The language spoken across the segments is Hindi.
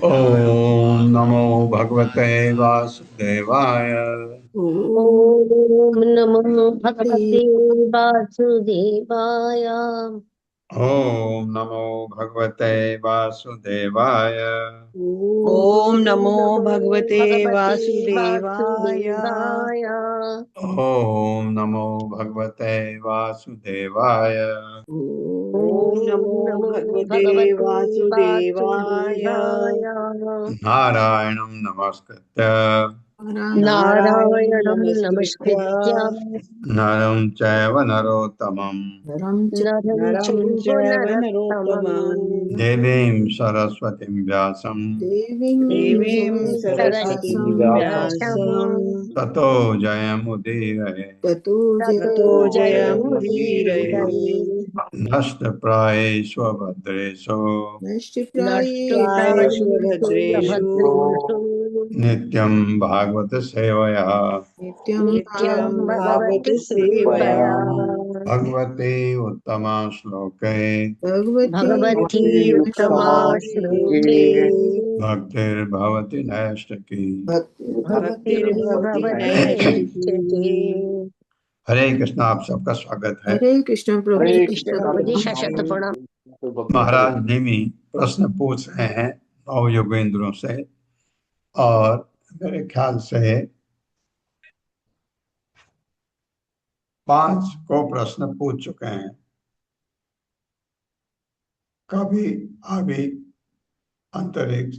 ओम नमो भगवते वासुदेवाय। ओम नमो भगवते वासुदेवाय। ओम नमो भगवते वासुदेवाय। ओम नमो भगवते वासुदेवाय। ओम नमो भगवते वासुदेवाय। ओम नमो भगवते वासुदेवाय। नारायणं नमस्कृत्य नारायणं नमस्कृत्य नरं चैव नरोत्तमं नरं नरं चैव चैव नरोत्तमम् नरोत्तमं देवीं सरस्वतीं व्यासं देवीं देवीं सरस्वतीं सरस्वतीं व्यासं व्यासम् ततो जयमुदीरये ततो जयमुदीरये नष्टप्रायेषु भद्रेषु नष्टप्रायेषु भद्रेषु नित्यं भागवत सेवया नित्यं नित्यं भागवत भगवति सेवया सेवया भगवते उत्तमा श्लोके भगवती उत्तमा श्लोके भक्तिर्भवति नैष्ठिकी। भक्तिर्भवति भगवती नैष्ठिकी। हरे कृष्णा, आप सबका स्वागत है। हरे कृष्ण प्रभु हरे जी। कृष्ण प्रभु जी, शत प्रणाम। महाराज निमि प्रश्न पूछ रहे हैं 9 योगेंद्रों से, और मेरे ख्याल से 5 को प्रश्न पूछ चुके हैं। कभी आगे अंतरिक्ष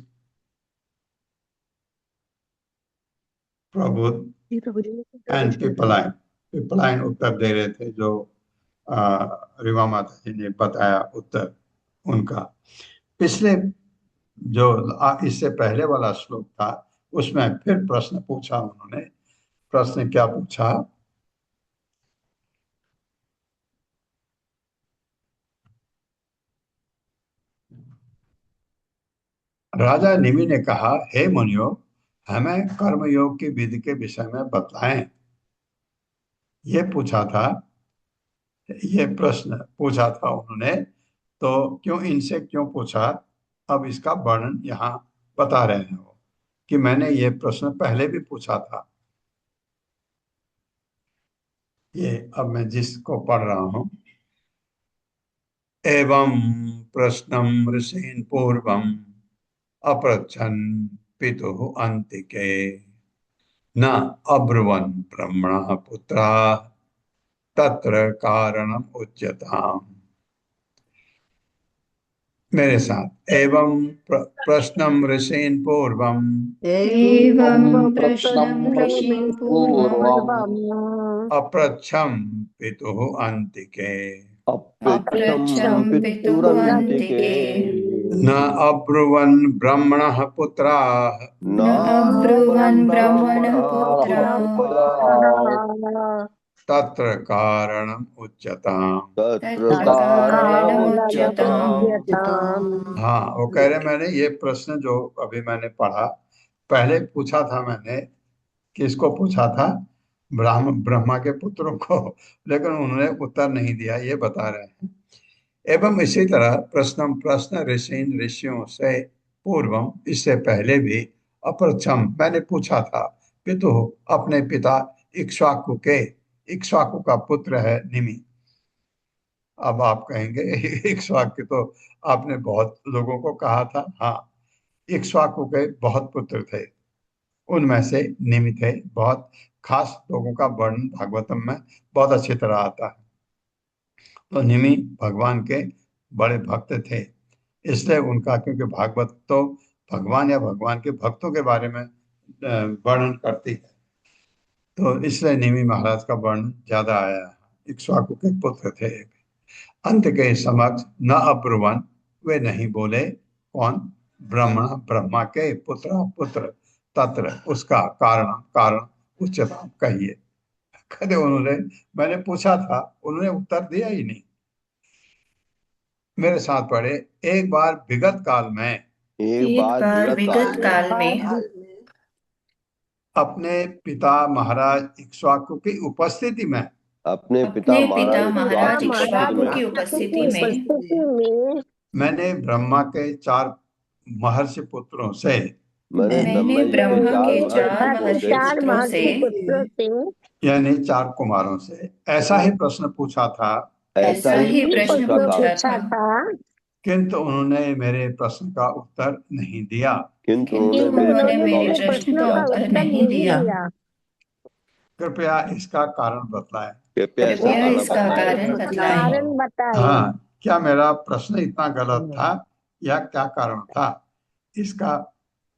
प्रबुद्ध एंड पिपलाइन उत्तर दे रहे थे, जो रिवा माता जी ने बताया उत्तर उनका। पिछले जो इससे पहले वाला श्लोक था उसमें फिर प्रश्न पूछा उन्होंने। प्रश्न क्या पूछा? राजा निमि ने कहा, हे मुनियो, हमें कर्मयोग की विधि के विषय में बतलाएं। ये पूछा था, ये प्रश्न पूछा था उन्होंने। तो इनसे क्यों पूछा, अब इसका वर्णन यहाँ बता रहे हैं वो, कि मैंने ये प्रश्न पहले भी पूछा था। ये अब मैं जिसको पढ़ रहा हूँ। एवं प्रश्नम ऋषीन् पूर्वम अपृच्छन् पितुः अन्तिके न अब्रुवन् ब्रह्मणः पुत्राः तत्र कारणम उच्यताम्। मेरे साथ, एवं प्रश्नम ऋषीन् पूर्वम एवं प्रश्नं ऋषीन् पूर्वम् अपृच्छम् पितुः अन्तिके अपृच्छं पितुः अन्तिके न अब्रुवन् ब्रह्मणः पुत्राः न अब्रुवन् ब्रह्मणः पुत्राः तत्र कारणम उच्यताम्। तत्र कारणमुच्यताम्। हाँ, वो कह रहे, मैंने ये प्रश्न जो अभी मैंने पढ़ा पहले पूछा था, मैंने किसको पूछा था? ब्रह्मा के पुत्रों को, लेकिन उन्होंने उत्तर नहीं दिया, ये बता रहे हैं। एवं इसी तरह प्रश्न ऋषियों से पूर्वम, इससे पहले भी अपरछम, मैंने पूछा था पितु, अपने पिता इक्ष्वाकु के, इक्ष्वाकु का पुत्र है निमि। अब आप कहेंगे इक्ष्वाकु तो आपने बहुत लोगों को कहा था। हाँ, इक्ष्वाकु के बहुत पुत्र थे, उनमें से निमि थे। बहुत खास लोगों का वर्णन भागवतम में बहुत अच्छी तरह आता है। तो निमि भगवान के बड़े भक्त थे, इसलिए उनका, क्योंकि भागवत तो भगवान या भगवान के भक्तों के बारे में वर्णन करती है, तो इसलिए निमि महाराज का वर्णन ज्यादा आया है। इक्ष्वाकु के पुत्र थे। अंत के समक्ष न अब्रुवन, वे नहीं बोले। कौन? ब्रह्मा के पुत्र तत्र, उसका कारण उच्चता कहिए। कहते उन्होंने, मैंने पूछा था, उन्होंने उत्तर दिया ही नहीं। मेरे साथ पढ़े, एक बार विगत काल में, एक बार विगत काल में अपने पिता महाराज इक्ष्वाकु की उपस्थिति में, अपने पिता महाराज इक्ष्वाकु की उपस्थिति में मैंने ब्रह्मा के 4 महर्षि पुत्रों से, मैंने ब्रह्मा के 4 महर्षि पुत्रों से यानी 4 कुमारों से ऐसा ही प्रश्न पूछा था, ऐसा ही प्रश्न पूछा था, किंतु उन्होंने मेरे प्रश्न का उत्तर नहीं दिया। किंतु उन्होंने मेरे प्रश्न का उत्तर नहीं दिया। कृपया इसका कारण बतलाएं। कृपया इसका कारण बतलाएं। हाँ, क्या मेरा प्रश्न इतना गलत था या क्या कारण था? इसका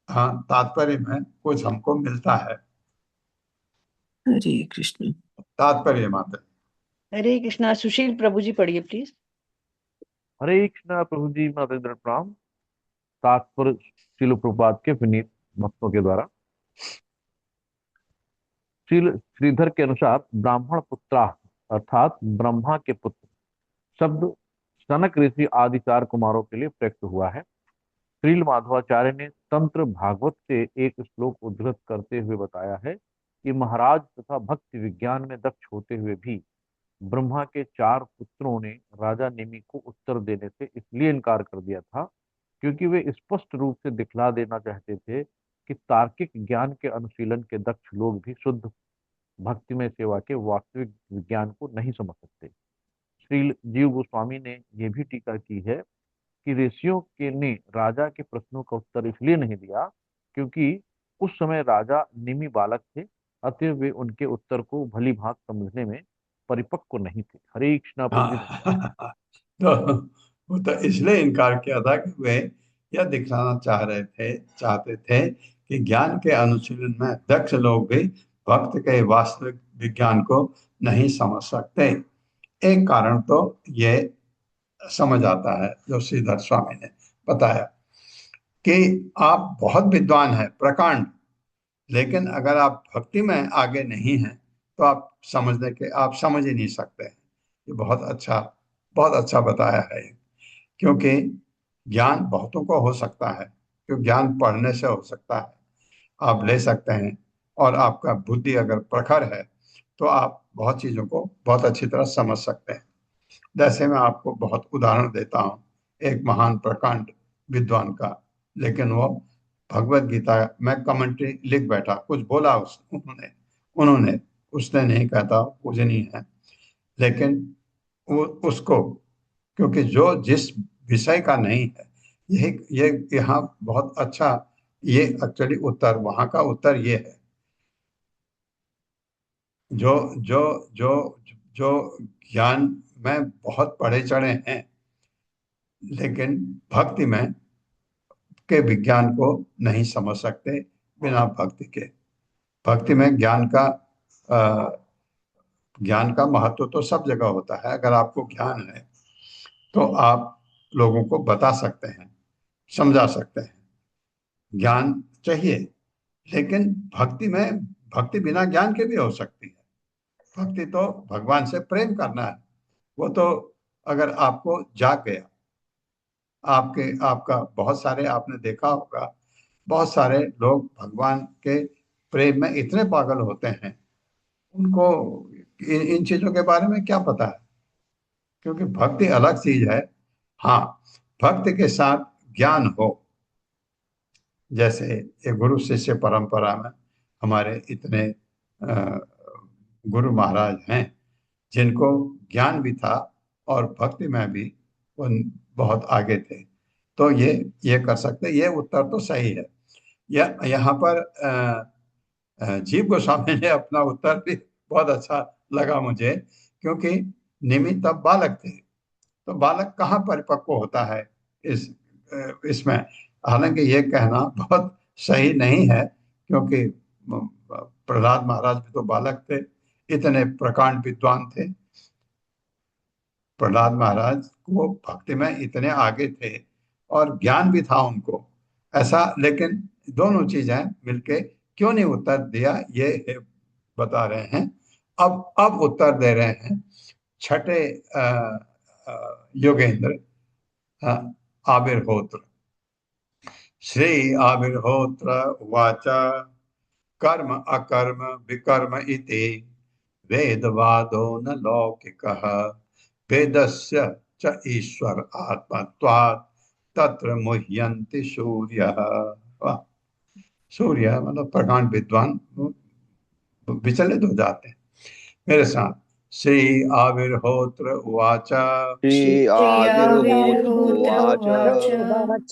हाँ तात्पर्य में कुछ हमको मिलता है। हरे कृष्ण। तात्पर्य मात्र। हरे कृष्णा। सुशील प्रभु जी पढ़िए प्लीज। हरे कृष्णा प्रभु जी, मातेंद्र प्रणाम। तात्पर्य शिल प्रभुपाद के विनीत भक्तों के द्वारा। श्रीधर के अनुसार ब्राह्मण पुत्रा अर्थात ब्रह्मा के पुत्र शब्द सनक ऋषि आदि 4 कुमारों के लिए प्रयुक्त हुआ है। श्रील माधवाचार्य ने तंत्र भागवत से एक श्लोक उद्धृत करते हुए बताया है कि महाराज तथा भक्ति विज्ञान में दक्ष होते हुए भी ब्रह्मा के 4 पुत्रों ने राजा निमि को उत्तर देने से इसलिए इनकार कर दिया था क्योंकि वे स्पष्ट रूप से दिखला देना चाहते थे कि तार्किक ज्ञान के अनुशीलन के दक्ष लोग भी शुद्ध भक्तिमय सेवा के वास्तविक विज्ञान को नहीं समझ सकते। श्रील जीव गोस्वामी ने यह भी टीका की है कि ऋषियों के ने राजा के प्रश्नों का उत्तर इसलिए नहीं दिया क्योंकि उस समय राजा निमि बालक थे, अतः वे उनके उत्तर को भली भांति समझने में परिपक्व नहीं थे। हरे कृष्णा प्रभु जी। हाँ तो वो तो इसलिए इनकार किया था कि वे यह दिखाना चाहते थे कि ज्ञान के अनुशीलन में दक्ष लोग भी भक्त के वास्तविक विज्ञान को नहीं समझ सकते। एक कारण तो ये समझ आता है जो श्रीधर स्वामी ने बताया कि आप बहुत विद्वान हैं प्रकांड, लेकिन अगर आप भक्ति में आगे नहीं हैं तो आप समझ ही नहीं सकते। ये बहुत अच्छा बताया है, क्योंकि ज्ञान बहुतों को हो सकता है, क्योंकि ज्ञान पढ़ने से हो सकता है, आप ले सकते हैं, और आपका बुद्धि अगर प्रखर है तो आप बहुत चीजों को बहुत अच्छी तरह समझ सकते हैं। जैसे मैं आपको बहुत उदाहरण देता हूँ एक महान प्रकांड विद्वान का, लेकिन वो भगवत गीता में कमेंट्री लिख बैठा, कुछ बोला उन्होंने उसने नहीं कहता पूजनीय है, लेकिन वो उसको, क्योंकि जो जिस विषय का नहीं है, ये यहाँ बहुत अच्छा, ये एक्चुअली उत्तर, वहां का उत्तर ये है, जो जो जो जो ज्ञान में बहुत पढ़े चढ़े हैं लेकिन भक्ति में के विज्ञान को नहीं समझ सकते बिना भक्ति के। भक्ति में ज्ञान का महत्व तो सब जगह होता है। अगर आपको ज्ञान है तो आप लोगों को बता सकते हैं, समझा सकते हैं। ज्ञान चाहिए, लेकिन भक्ति बिना ज्ञान के भी हो सकती है। भक्ति तो भगवान से प्रेम करना है। वो तो अगर आपको जाग गया, आपका बहुत सारे आपने देखा होगा, बहुत सारे लोग भगवान के प्रेम में इतने पागल होते हैं, उनको इन चीजों के बारे में क्या पता है, क्योंकि भक्ति अलग चीज है। हाँ, भक्ति के साथ ज्ञान हो, जैसे एक गुरु शिष्य परंपरा में हमारे इतने गुरु महाराज हैं जिनको ज्ञान भी था और भक्ति में भी वो बहुत आगे थे, तो ये कर सकते। ये उत्तर तो सही है। यहाँ पर जीव गोस्वामी ने अपना उत्तर भी बहुत अच्छा लगा मुझे, क्योंकि निमि तब बालक थे, तो बालक कहाँ परिपक्व होता है इसमें। हालांकि ये कहना बहुत सही नहीं है, क्योंकि प्रहलाद महाराज भी तो बालक थे, इतने प्रकांड विद्वान थे। प्रहलाद महाराज को भक्ति में इतने आगे थे और ज्ञान भी था उनको ऐसा, लेकिन दोनों चीजें मिलके क्यों नहीं उत्तर दिया, ये बता रहे हैं। अब उत्तर दे रहे हैं छठे योगेंद्र आविर्होत्र। श्री आविर्होत्र उवाच कर्म अकर्म विकर्म इति वेदवादो न लौकिकः वेदस्य च ईश्वर आत्मत्वात् तत्र मुह्यन्ति सूर्यः। सूर्य मतलब प्रकांड विद्वान विचलित हो जाते हैं। मेरे साथ श्री आविर्होत्र उवाच श्री आविर्होत्र उवाच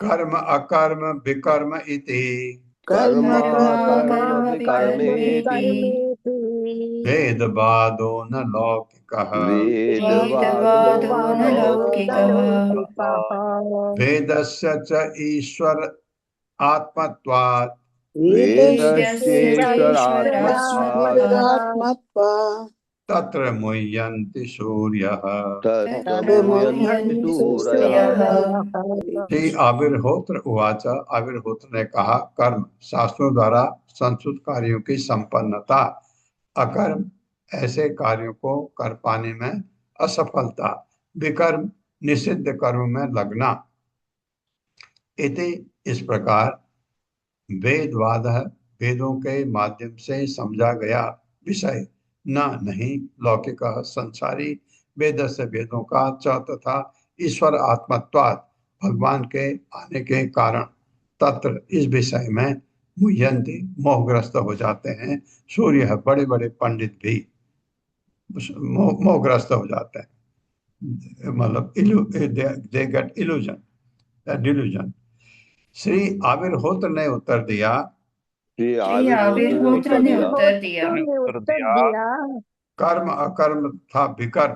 कर्म अकर्म विकर्म इति कर्म कर्म कर्मेति वेदवादो न लौकिकः वेदवादो न लौकिकः वेदस्य च ईश्वर आत्मत्वात् वेदस्येश्वरात्मत्वात् तत्र मुह्यन्ति सूर्यः। तत्र मुह्यन्ति सूरयः। श्री आविर्होत्र उवाच। आविर्होत्र ने कहा, कर्म शास्त्रों द्वारा संस्कृत कार्यों की संपन्नता, अकर्म ऐसे कार्यों को कर पाने में असफलता, विकर्म निषिद्ध कर्म में लगना। इति इस प्रकार वेदवाद वेदों के माध्यम से समझा गया विषय न नहीं लौकिक संसारी वेद से वेदों का च तथा ईश्वर आत्मत्वात् भगवान के आने के कारण तत्र इस विषय में मुह्यन्ति मोहग्रस्त हो जाते हैं। सूर्य बड़े बड़े पंडित भी मोहग्रस्त हो जाते हैं, मतलब they get illusion delusion. Shri Avirhotra ने उत्तर दिया। श्री श्री आविर्होत्र ने उत्तर दिया। कर्म अकर्म था विकर्म।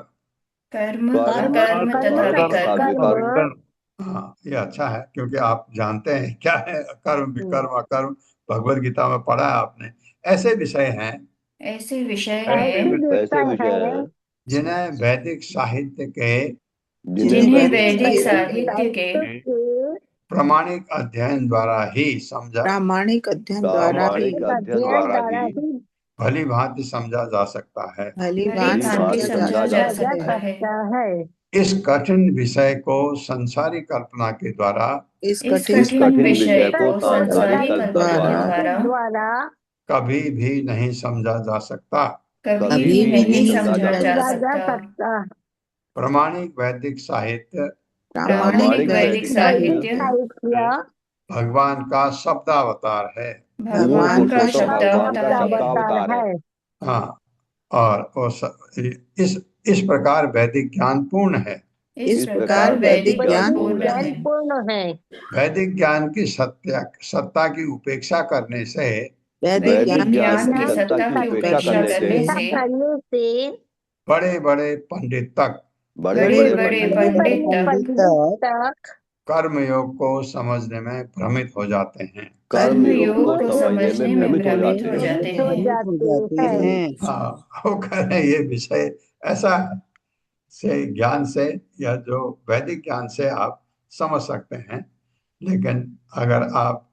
कर्म कर्म अकर्म तथा विकर्म। हाँ, ये अच्छा है क्योंकि आप जानते हैं क्या है कर्म विकर्म अकर्म, भगवत गीता में पढ़ा है आपने। ऐसे विषय हैं, ऐसे विषय ऐसे हैं विषय हैं जिन्हें वैदिक साहित्य के जिन्हें वैदिक साहित्य के प्रामाणिक अध्ययन द्वारा ही समझा प्रामाणिक अध्ययन द्वारा ही भली भांति समझा जा सकता है। भली भली भांति भांति समझा जा सकता है। इस कठिन विषय को संसारी कल्पना के द्वारा इस कठिन विषय को संसारी कल्पना के द्वारा कभी भी नहीं समझा जा सकता। कभी भी नहीं समझा जा सकता। प्रामाणिक वैदिक साहित्य प्रामाणिक वैदिक साहित्य भगवान का शब्दावतार है। भगवान का शब्दावतार है। हाँ, और इस प्रकार वैदिक ज्ञान पूर्ण है। इस प्रकार वैदिक ज्ञान पूर्ण है। वैदिक ज्ञान की सत्ता की उपेक्षा करने से वैदिक ज्ञान की सत्ता की उपेक्षा करने से बड़े बड़े पंडित तक बड़े पंडित तक कर्मयोग को समझने में भ्रमित हो जाते हैं। कर्मयोग को समझने में भ्रमित हो जाते हैं। हाँ, वो कह रहे हैं ये विषय ऐसा से ज्ञान से या जो वैदिक ज्ञान से आप समझ सकते हैं, लेकिन अगर आप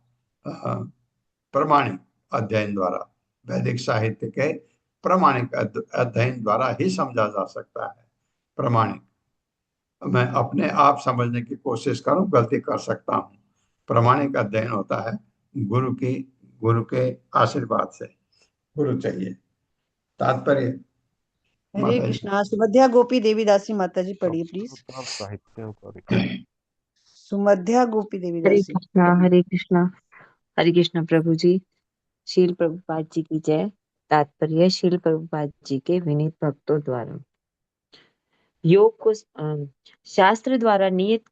प्रामाणिक अध्ययन द्वारा वैदिक साहित्य के प्रामाणिक अध्ययन द्वारा ही समझा जा सकता है। प्रामाणिक मैं अपने आप समझने की कोशिश करूं, गलती कर सकता हूं। प्रामाणिक अध्ययन होता है गुरु के आशीर्वाद से। गुरु चाहिए। तात्पर्य हरे कृष्णा। सुमध्या गोपी देवीदासी माता जी पढ़िए प्लीज। सुमध्या गोपी देवीदासी। हरे कृष्णा हरे कृष्णा प्रभु जी। शील प्रभुपाद जी की जय। तात्पर्य शील प्रभुपाद जी के विनीत भक्तों द्वारा योग को शास्त्र द्वारा नियत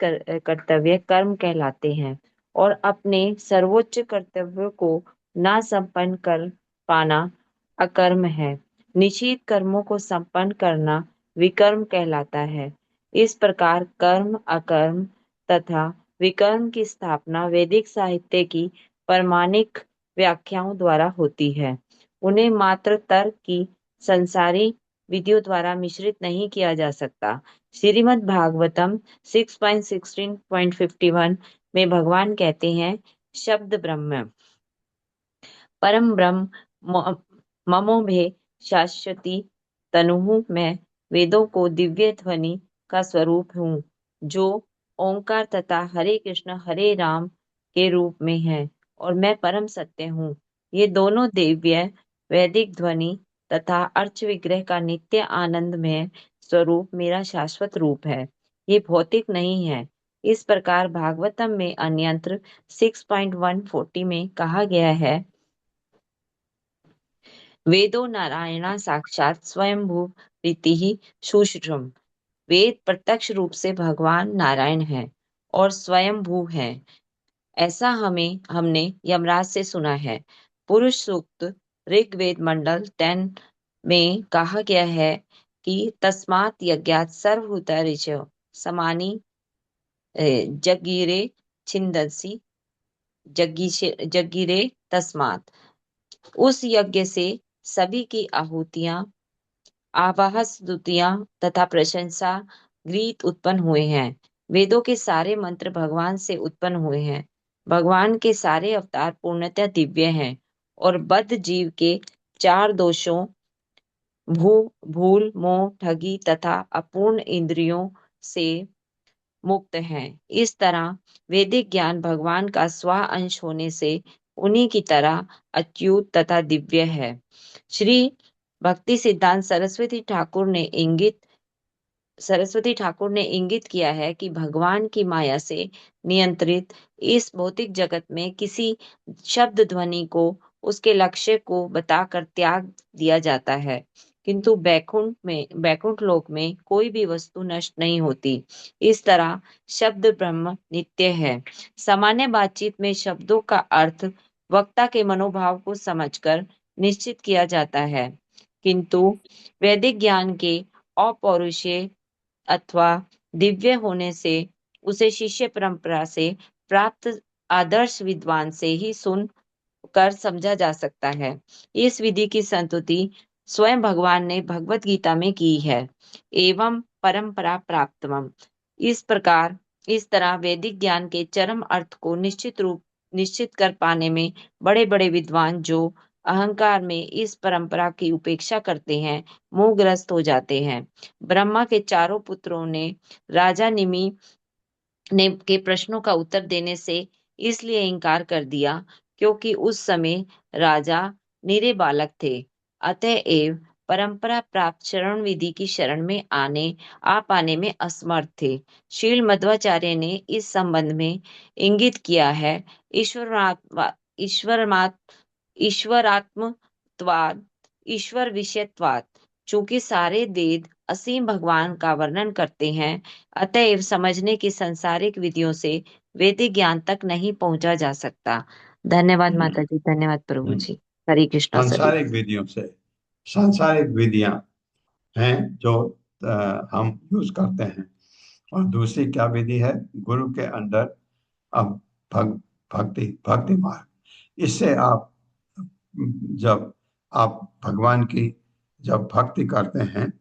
कर्तव्य कर्म कहलाते हैं और अपने सर्वोच्च कर्तव्य को ना संपन्न कर पाना अकर्म है। निश्चित कर्मों को संपन्न करना विकर्म कहलाता है। इस प्रकार कर्म अकर्म तथा विकर्म की स्थापना वैदिक साहित्य की प्रामाणिक व्याख्याओं द्वारा होती है। उन्हें मात्र तर्क की संसारी विधियों द्वारा मिश्रित नहीं किया जा सकता। श्रीमद् भागवतम 6.16.51 में भगवान कहते हैं, शब्द ब्रह्म परम ब्रह्म ममोभे शाश्वती तनुहु मैं वेदों को दिव्य ध्वनि का स्वरूप हूँ, जो ओंकार तथा हरे कृष्ण हरे राम के रूप में है, और मैं परम सत्य हूँ। ये दोनों दिव्य वैदिक ध्वनि तथा अर्च विग्रह का नित्य आनंद में स्वरूप मेरा शाश्वत रूप है, ये भौतिक नहीं है। इस प्रकार भागवतम में अन्यंत्र 6.140 में कहा गया है, वेदो नारायणा साक्षात स्वयंभू रीति सुश्रुतम्। वेद प्रत्यक्ष रूप से भगवान नारायण है और स्वयंभू है, ऐसा हमने यमराज से सुना है। पुरुष सूक्त ऋग्वेद मंडल 10 में कहा गया है कि तस्मात् यज्ञात् सर्वभूतरिच समानी जगीरे छिन्दसि जगीरे तस्मात्। उस यज्ञ से सभी की आहुतियां आवाह स्तुतियां तथा प्रशंसा गीत उत्पन्न हुए हैं। वेदों के सारे मंत्र भगवान से उत्पन्न हुए हैं। भगवान के सारे अवतार पूर्णतः दिव्य हैं और बद्ध जीव के चार दोषों भूल, मोह, ठगी तथा अपूर्ण इंद्रियों से मुक्त हैं। इस तरह वैदिक ज्ञान भगवान का स्व अंश होने से उन्हीं की तरह अच्युत तथा दिव्य है। श्री भक्ति सिद्धांत सरस्वती ठाकुर ने इंगित किया है कि भगवान की माया से नियंत्रित इस भौतिक जगत में किसी शब्द ध्वनि को उसके लक्ष्य को बताकर त्याग दिया जाता है, किंतु बैकुंठ लोक में कोई भी वस्तु नष्ट नहीं होती। इस तरह शब्द ब्रह्म नित्य है। सामान्य बातचीत में शब्दों का अर्थ वक्ता के मनोभाव को समझकर निश्चित किया जाता है, किंतु वैदिक ज्ञान के अपौरुषेय अथवा दिव्य होने से उसे शिष्य परंपरा से प्राप्त आदर्श विद्वान से ही सुन कर समझा जा सकता है। इस विधि की संतुति स्वयं भगवान ने भगवत गीता में की है। एवं परंपरा प्राप्तम। इस तरह वैदिक ज्ञान के चरम अर्थ को निश्चित कर पाने में बड़े बड़े विद्वान जो अहंकार में इस परंपरा की उपेक्षा करते हैं, मोहग्रस्त हो जाते हैं। ब्रह्मा के चारों पुत्रों ने राजा निमि ने के प्रश्नों का उत्तर देने से इसलिए इनकार कर दिया क्योंकि उस समय राजा निरे बालक थे। अतएव परंपरा प्राप्त शरण विधि की शरण में आ पाने में असमर्थ थे। श्रील मध्वाचार्य ने इस संबंध में इंगित किया है, ईश्वरात्मत्वाद, ईश्वर विषयत्वाद। चूंकि सारे वेद असीम भगवान का वर्णन करते हैं, अतएव समझने की सांसारिक विधियों से वैदिक ज्ञान तक नहीं पहुंचा जा सकता। धन्यवाद माता जी, धन्यवाद प्रभु जी। हरे कृष्णा सर। सांसारिक विधियों से, सांसारिक विधियां हैं जो हम यूज करते हैं, और दूसरी क्या विधि है? गुरु के अंडर अब भक्ति मार्ग। इससे आप जब आप भगवान की जब भक्ति करते हैं,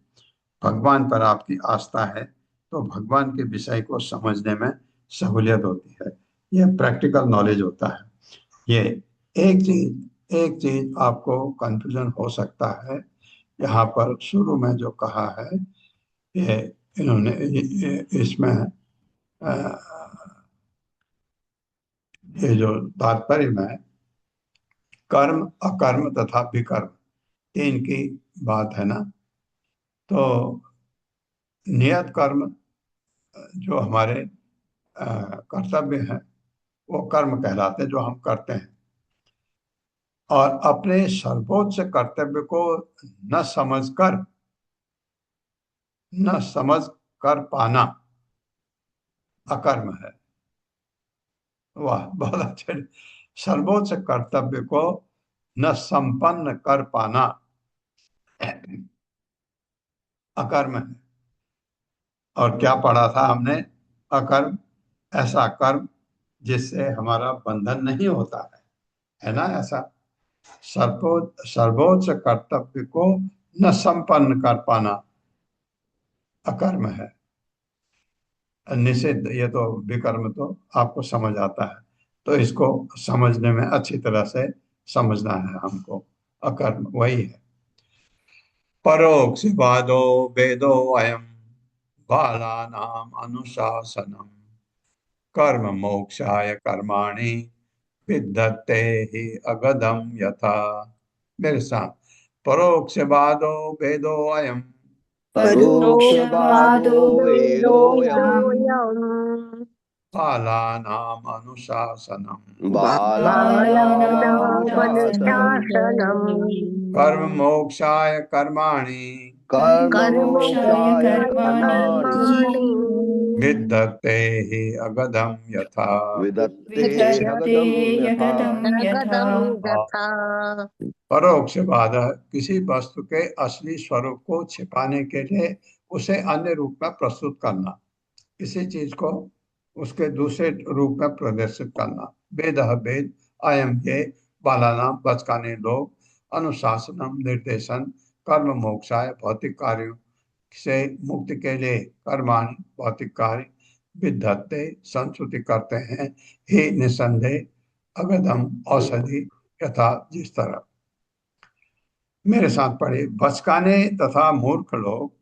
भगवान पर आपकी आस्था है, तो भगवान के विषय को समझने में सहूलियत होती है। यह प्रैक्टिकल नॉलेज होता है। ये एक चीज आपको कंफ्यूजन हो सकता है। यहाँ पर शुरू में जो कहा है, ये इन्होंने इसमें ये जो तात्पर्य में कर्म, अकर्म तथा विकर्म, तीन की बात है ना। तो नियत कर्म जो हमारे कर्तव्य हैं, वो कर्म कहलाते हैं जो हम करते हैं। और अपने सर्वोच्च कर्तव्य को न समझ कर पाना अकर्म है। वाह, बहुत अच्छे। सर्वोच्च कर्तव्य को न संपन्न कर पाना अकर्म है। और क्या पढ़ा था हमने? अकर्म ऐसा कर्म जिससे हमारा बंधन नहीं होता है ना? ऐसा सर्वोच्च कर्तव्य को न संपन्न कर पाना अकर्म है। निषिद्ध, ये तो विकर्म तो आपको समझ आता है, तो इसको समझने में अच्छी तरह से समझना है हमको। अकर्म वही है। परोक्षवादो वेदो अयम बालानाम अनुशासनम कर्म मोक्षाय कर्माणि विद्धते हि अगदम यथा। मेरे साथ, परोक्षवादो वेदो अयम परोक्षवादो वेदोऽयम् बालानाम अनुशासनम बालानामनुशासनम् कर्म मोक्षाय कर्माणि कर्ममोक्षाय कर्माणि विद्धते हि अगदम यथा। विदत्ते विदत्ते हगदं यथा। यथा। परोक्षवाद किसी वस्तु के असली स्वरूप को छिपाने के लिए उसे अन्य रूप में प्रस्तुत करना, किसी चीज को उसके दूसरे रूप में प्रदर्शित करना। वेद अयम ये बालानाम बचकाने लोग, अनुशासनम निर्देशन, कर्म मोक्षाय भौतिक कार्यों से मुक्ति के लिए कर्माणि भौतिक कार्य विद्धत्ते संस्तुति करते हैं ही निसंदेह अगदम औषधि यथा। जिस तरह मेरे साथ पढ़े, बचकाने तथा मूर्ख लोग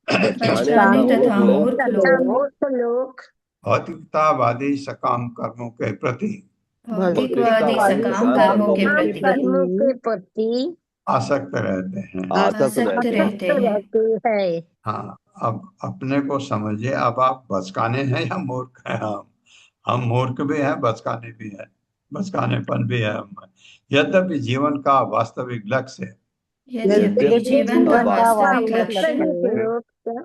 बचकाने तथा मूर्ख लोग मूर्ख लोग भौतिकतावादी सकाम कर्मों के प्रति भौतिकवादी सकाम कर्मों के काम प्रति कर्मों के प्रति आसक्त रहते हैं। आसक्त रहते हैं। रहते हैं। हाँ, अब अपने को समझिए, अब आप बचकाने हैं या मूर्ख हैं? हम मूर्ख भी हैं, बचकाने भी हैं, बचकानेपन भी है हम। यद्यपि जीवन का वास्तविक लक्ष्य यद्यपि जीवन का वास्तविक लक्ष्य लक्ष्य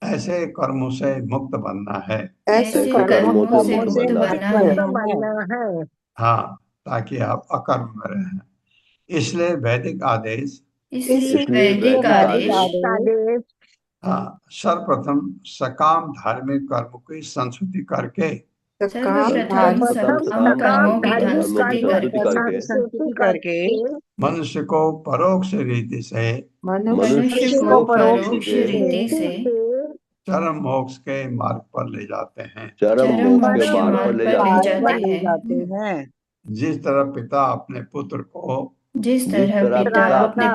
ऐसे कर्मों से मुक्त बनना है। ऐसे कर्मों से मुक्त बनना है। बनना है। हाँ, ताकि आप अकर्म में रहें। इसलिए वैदिक आदेश, इसलिए वैदिक आदेश आदेश हाँ, सर्वप्रथम सकाम धार्मिक कर्म की संस्तुति करके सर्वप्रथम सकाम कर्मों की संस्तुति करके संस्तुति करके मनुष्य को परोक्ष रीति से मनुष्य को परोक्ष रीति से चरम मोक्ष के मार्ग पर ले जाते हैं। चरम मोक्ष के मार्ग पर ले जाते हैं। जिस तरह पिता अपने पुत्र को जिस तरह पिता अपने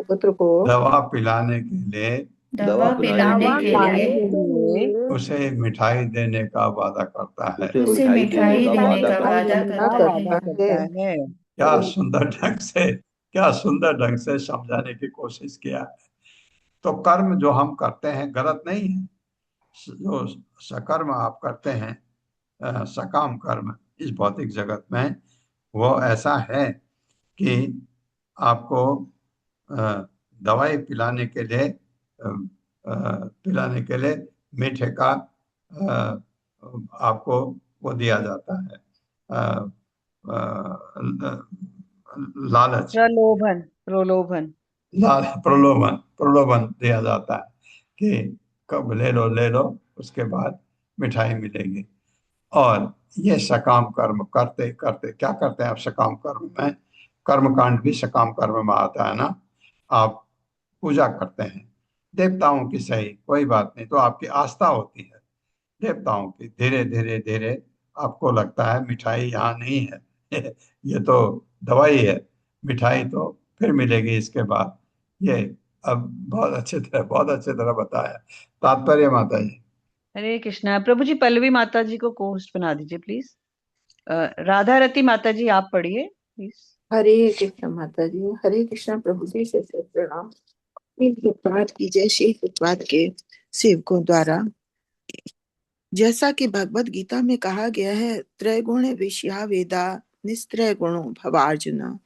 पुत्र को दवा पिलाने के लिए दवा पिलाने के लिए उसे मिठाई देने का वादा करता है। उसे मिठाई देने का वादा करता है। क्या सुंदर ढंग से समझाने की कोशिश किया है। तो कर्म जो हम करते हैं गलत नहीं है। जो सकर्म आप करते हैं, सकाम कर्म इस भौतिक जगत में, वो ऐसा है कि आपको दवाई पिलाने के लिए मीठे का आपको वो दिया जाता है, लालच, प्रलोभन दिया जाता है कि कब ले लो, उसके बाद मिठाई मिलेगी। और ये सकाम कर्म करते करते क्या करते हैं आप? सकाम कर्म में कर्मकांड भी सकाम कर्म में आता है ना। आप पूजा करते हैं देवताओं की, सही, कोई बात नहीं, तो आपकी आस्था होती है देवताओं की। धीरे धीरे धीरे आपको लगता है मिठाई यहाँ नहीं है ये तो दवाई है, मिठाई तो फिर मिलेगी इसके बाद। ये अब बहुत अच्छे तरह बताया। तात्पर्य माता जी। हरे कृष्णा। प्रभु जी पल्लवी माता जी को होस्ट बना दीजिए प्लीज। राधा रति माता जी आप पढ़िए प्लीज। हरे कृष्ण माता जी। हरे कृष्ण प्रभु जी से प्रणाम। प्रभात की जय। श्री प्रभात के सेवकों द्वारा जैसा कि भगवत गीता में कहा गया है, त्रैगुण विषया वेदा निस्त्रय गुणों भवार्जुना।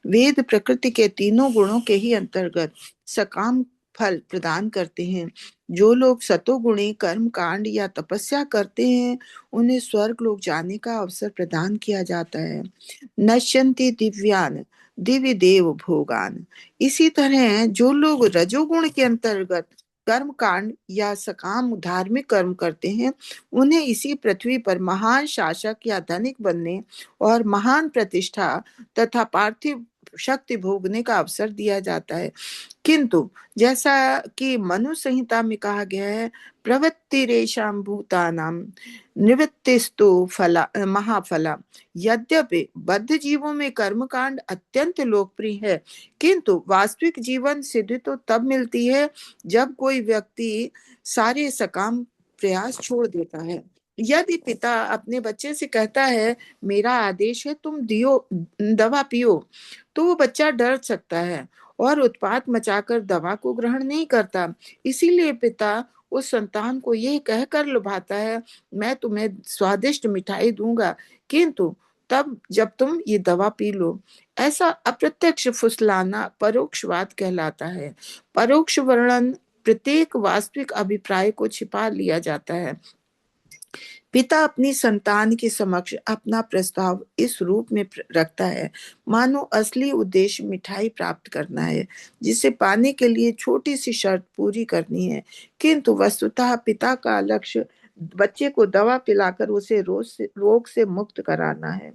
वेद प्रकृति के तीनों गुणों के ही अंतर्गत सकाम फल प्रदान करते हैं। जो लोग सतोगुणी कर्म कांड या तपस्या करते हैं उन्हें स्वर्ग लोक जाने का अवसर प्रदान किया जाता है। नश्यन्ति दिव्यान दिव्य देव भोगान। इसी तरह जो लोग रजोगुण के अंतर्गत कर्म कांड या सकाम धार्मिक कर्म करते हैं उन्हें इसी पृथ्वी पर महान शासक या धनिक बनने और महान प्रतिष्ठा तथा पार्थिव शक्ति भोगने का अवसर दिया जाता है। किंतु जैसा कि मनु संहिता में कहा गया है, प्रवृत्ति रेशाम भूतानाम निवृत्तिस्तु फला महाफला। यद्यपि बद्ध जीवों में कर्मकांड अत्यंत लोकप्रिय है, किंतु वास्तविक जीवन सिद्धि तो तब मिलती है जब कोई व्यक्ति सारे सकाम प्रयास छोड़ देता है। यदि पिता अपने बच्चे से कहता है मेरा आदेश है तुम दवा पियो, तो वो बच्चा डर सकता है और उत्पात मचाकर दवा को ग्रहण नहीं करता। इसीलिए पिता उस संतान को यह कहकर लुभाता है मैं तुम्हें स्वादिष्ट मिठाई दूंगा, किंतु तब जब तुम ये दवा पी लो। ऐसा अप्रत्यक्ष फुसलाना परोक्षवाद कहलाता है। परोक्ष वर्णन प्रत्येक वास्तविक अभिप्राय को छिपा लिया जाता है। पिता अपनी संतान के समक्ष अपना प्रस्ताव इस रूप में रखता है मानो असली उद्देश्य मिठाई प्राप्त करना है, जिसे पाने के लिए छोटी सी शर्त पूरी करनी है, किंतु वस्तुतः पिता का लक्ष्य बच्चे को दवा पिलाकर उसे रोग से मुक्त कराना है।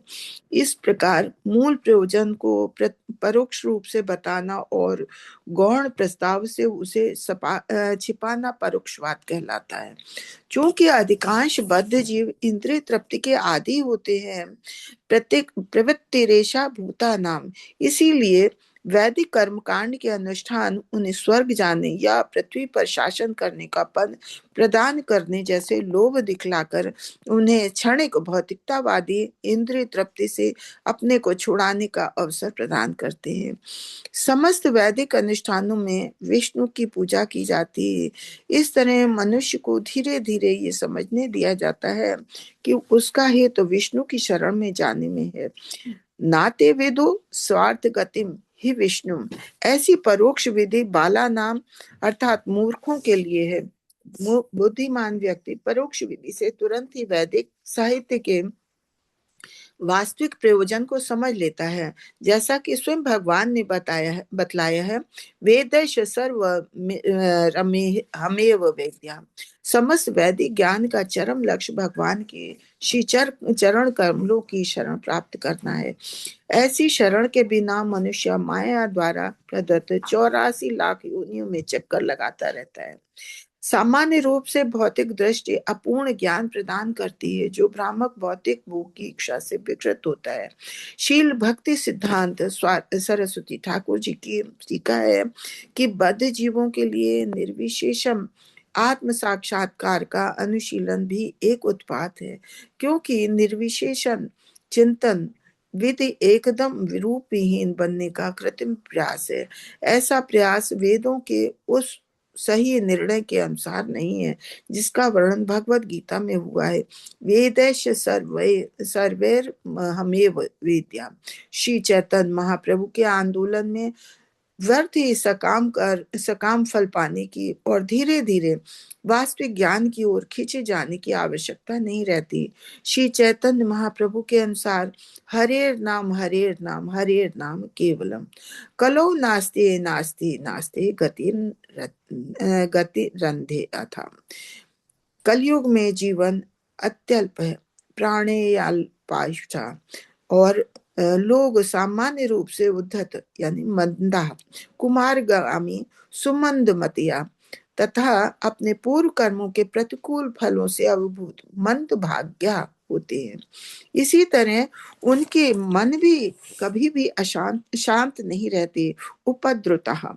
इस प्रकार मूल प्रयोजन को परोक्ष रूप से बताना और गौण प्रस्ताव से उसे छिपाना परोक्षवाद कहलाता है। क्योंकि अधिकांश बद्ध जीव इंद्रिय तृप्ति के आदी होते हैं, प्रत्येक प्रवृत्ति रेशा भूता नाम, इसीलिए वैदिक कर्म कांड के अनुष्ठान उन्हें स्वर्ग जाने या पृथ्वी पर शासन करने का पद प्रदान करने जैसे लोभ दिखलाकर उन्हें क्षणिक भौतिकतावादी इंद्रिय तृप्ति से अपने को छुड़ाने का अवसर प्रदान करते हैं। समस्त वैदिक अनुष्ठानों में विष्णु की पूजा की जाती है। इस तरह मनुष्य को धीरे धीरे ये समझने दिया जाता है कि उसका हेतु तो विष्णु की शरण में जाने में है। नाते वेदो स्वार्थ गतिम ही विष्णु, ऐसी परोक्ष विधि बाला नाम अर्थात मूर्खों के लिए है। बुद्धिमान व्यक्ति परोक्ष विधि से तुरंत ही वैदिक साहित्य के वास्तविक प्रयोजन को समझ लेता है, जैसा कि स्वयं भगवान ने बतलाया है, वेदैश सर्व हमेव वेद्या। समस्त वैदिक ज्ञान का चरम लक्ष्य भगवान के श्री चरण कमलों की शरण प्राप्त करना है। ऐसी शरण के बिना मनुष्य माया द्वारा प्रदत्त 84 लाख योनियों में चक्कर लगाता रहता है। सामान्य रूप से भौतिक दृष्टि अपूर्ण ज्ञान प्रदान करती है, जो भ्रामक भौतिक भोग की इच्छा से विकृत होता है। शील भक्ति सिद्धांत सरस्वती ठाकुर जी की टीका है कि बद्ध जीवों के लिए निर्विशेषम आत्म साक्षात्कार का अनुशीलन भी एक उत्पात है, क्योंकि निर्विशेषण चिंतन विधि एकदम विरूपहीन बनने का कृत्रिम प्रयास है। ऐसा प्रयास वेदों के उस सही निर्णय के अनुसार नहीं है जिसका वर्णन भगवत गीता में हुआ है। वेदैश सर्वैर हमेव वेद्या। श्री चैतन्य महाप्रभु के आंदोलन में व्यर्थ ही सकाम फल पाने की और धीरे धीरे वास्तविक ज्ञान की ओर खींचे जाने की आवश्यकता नहीं रहती। श्री चैतन्य महाप्रभु के अनुसार हरेर नाम केवलम, कलो नास्ते नास्ते नास्ते गति रंधे अथा। कलयुग में जीवन अत्यल्प है, प्राणेयाल्पायुषा, और लोग सामान्य रूप से उद्धत यानी मंदा, कुमारगामी, सुमंदमतिया तथा अपने पूर्व कर्मों के प्रतिकूल फलों से अभिभूत मंद भाग्या होते हैं। इसी तरह उनके मन भी कभी भी शांत नहीं रहते, उपद्रुतः,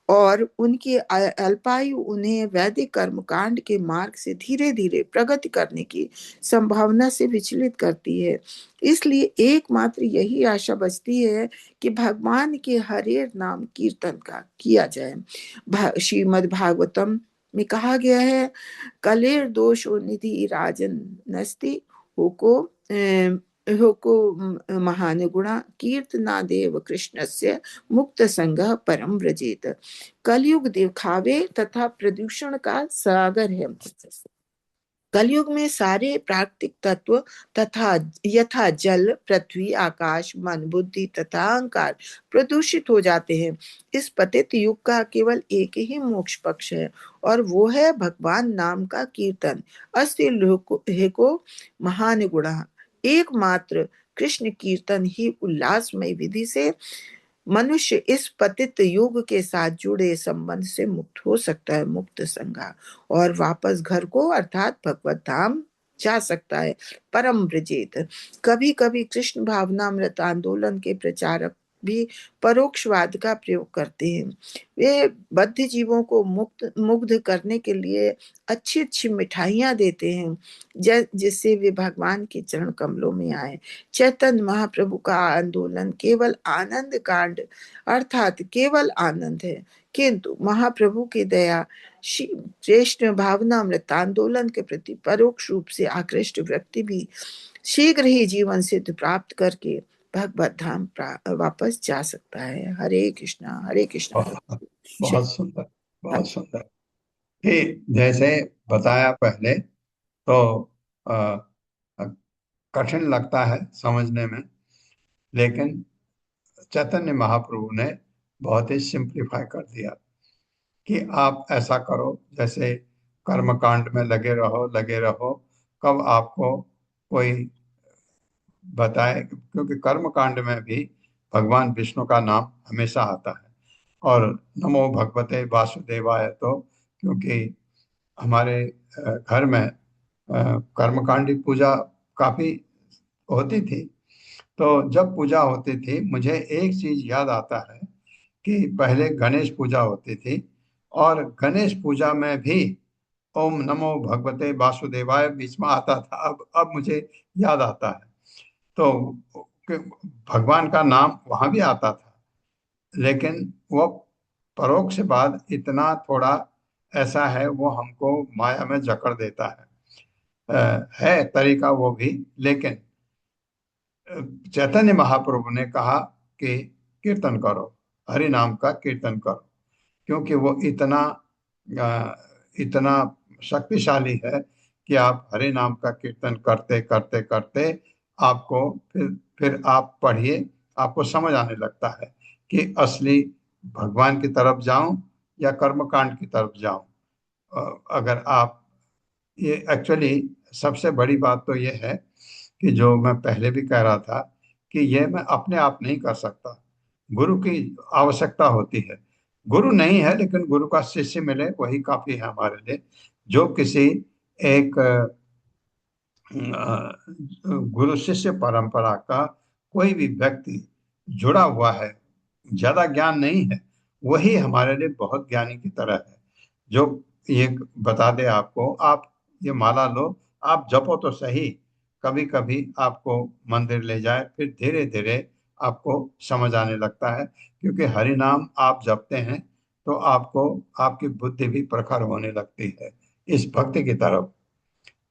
और उनकी अल्पायु उन्हें वैदिक कर्म कांड के मार्ग से धीरे धीरे प्रगति करने की संभावना से विचलित करती है। इसलिए एकमात्र यही आशा बचती है कि भगवान के हरेर नाम कीर्तन का किया जाए। श्रीमद् भागवतम में कहा गया है, कलेर दोषो निधि राजन नस्ति होको महान गुणा कीर्तनादेव कृष्णस्य मुक्त संग परम व्रजेत। कलयुग दिखावे तथा प्रदूषण का सागर है। कलयुग में सारे प्राकृतिक तत्व तथा यथा जल, पृथ्वी, आकाश, मन, बुद्धि तथा अहंकार प्रदूषित हो जाते हैं। इस पतित युग का केवल एक ही मोक्ष पक्ष है, और वो है भगवान नाम का कीर्तन। अस्ति लोको महान गुणा, एकमात्र कृष्ण कीर्तन ही उल्लासमय विधि से मनुष्य इस पतित युग के साथ जुड़े संबंध से मुक्त हो सकता है, मुक्त संगा, और वापस घर को अर्थात भगवत धाम जा सकता है, परम व्रजेत। कभी कभी कृष्ण भावनामृत आंदोलन के प्रचारक भी परोक्षवाद का प्रयोग करते हैं। वे बद्ध जीवों को मुग्ध करने के लिए अच्छी अच्छी मिठाइयां देते हैं, जिससे वे भगवान के चरण कमलों में आए। चैतन्य महाप्रभु का आंदोलन केवल आनंद कांड अर्थात केवल आनंद है, किंतु महाप्रभु की दया श्रेष्ठ भावनामृत आंदोलन के प्रति परोक्ष रूप से आकृष्ट व्यक्ति भी शीघ्र ही जीवन सिद्ध प्राप्त करके भगवत धाम वापस जा सकता है। हरे कृष्णा हरे कृष्णा। बहुत सुंदर, बहुत सुंदर। कि जैसे बताया पहले तो कठिन लगता है समझने में, लेकिन चैतन्य महाप्रभु ने बहुत ही सिंप्लीफाई कर दिया कि आप ऐसा करो, जैसे कर्म कांड में लगे रहो, कब आपको कोई बताए, क्योंकि कर्म कांड में भी भगवान विष्णु का नाम हमेशा आता है। और नमो भगवते वासुदेवाय, तो क्योंकि हमारे घर में कर्मकांडी पूजा काफी होती थी, तो जब पूजा होती थी मुझे एक चीज याद आता है कि पहले गणेश पूजा होती थी, और गणेश पूजा में भी ओम नमो भगवते वासुदेवाय बीच में आता था। अब मुझे याद आता है, तो कि भगवान का नाम वहां भी आता था, लेकिन वो परोक्ष बाद इतना थोड़ा ऐसा है, वो हमको माया में जकड़ देता है। है तरीका वो भी, लेकिन चैतन्य महाप्रभु ने कहा कि कीर्तन करो, हरि नाम का कीर्तन करो, क्योंकि वो इतना शक्तिशाली है कि आप हरि नाम का कीर्तन करते करते करते आपको फिर आप पढ़िए, आपको समझ आने लगता है कि असली भगवान की तरफ जाऊं या कर्मकांड की तरफ जाऊं। अगर आप ये एक्चुअली सबसे बड़ी बात तो ये है कि जो मैं पहले भी कह रहा था कि ये मैं अपने आप नहीं कर सकता, गुरु की आवश्यकता होती है। गुरु नहीं है, लेकिन गुरु का शिष्य मिले वही काफी है हमारे लिए। जो किसी एक गुरु शिष्य परंपरा का कोई भी व्यक्ति जुड़ा हुआ है, ज्यादा ज्ञान नहीं है, वही हमारे लिए बहुत ज्ञानी की तरह है। जो ये बता दे आपको, आप ये माला लो, आप जपो तो सही, कभी कभी आपको मंदिर ले जाए, फिर धीरे धीरे आपको समझ आने लगता है, क्योंकि हरि नाम आप जपते हैं तो आपको आपकी बुद्धि भी प्रखर होने लगती है इस भक्ति की तरफ।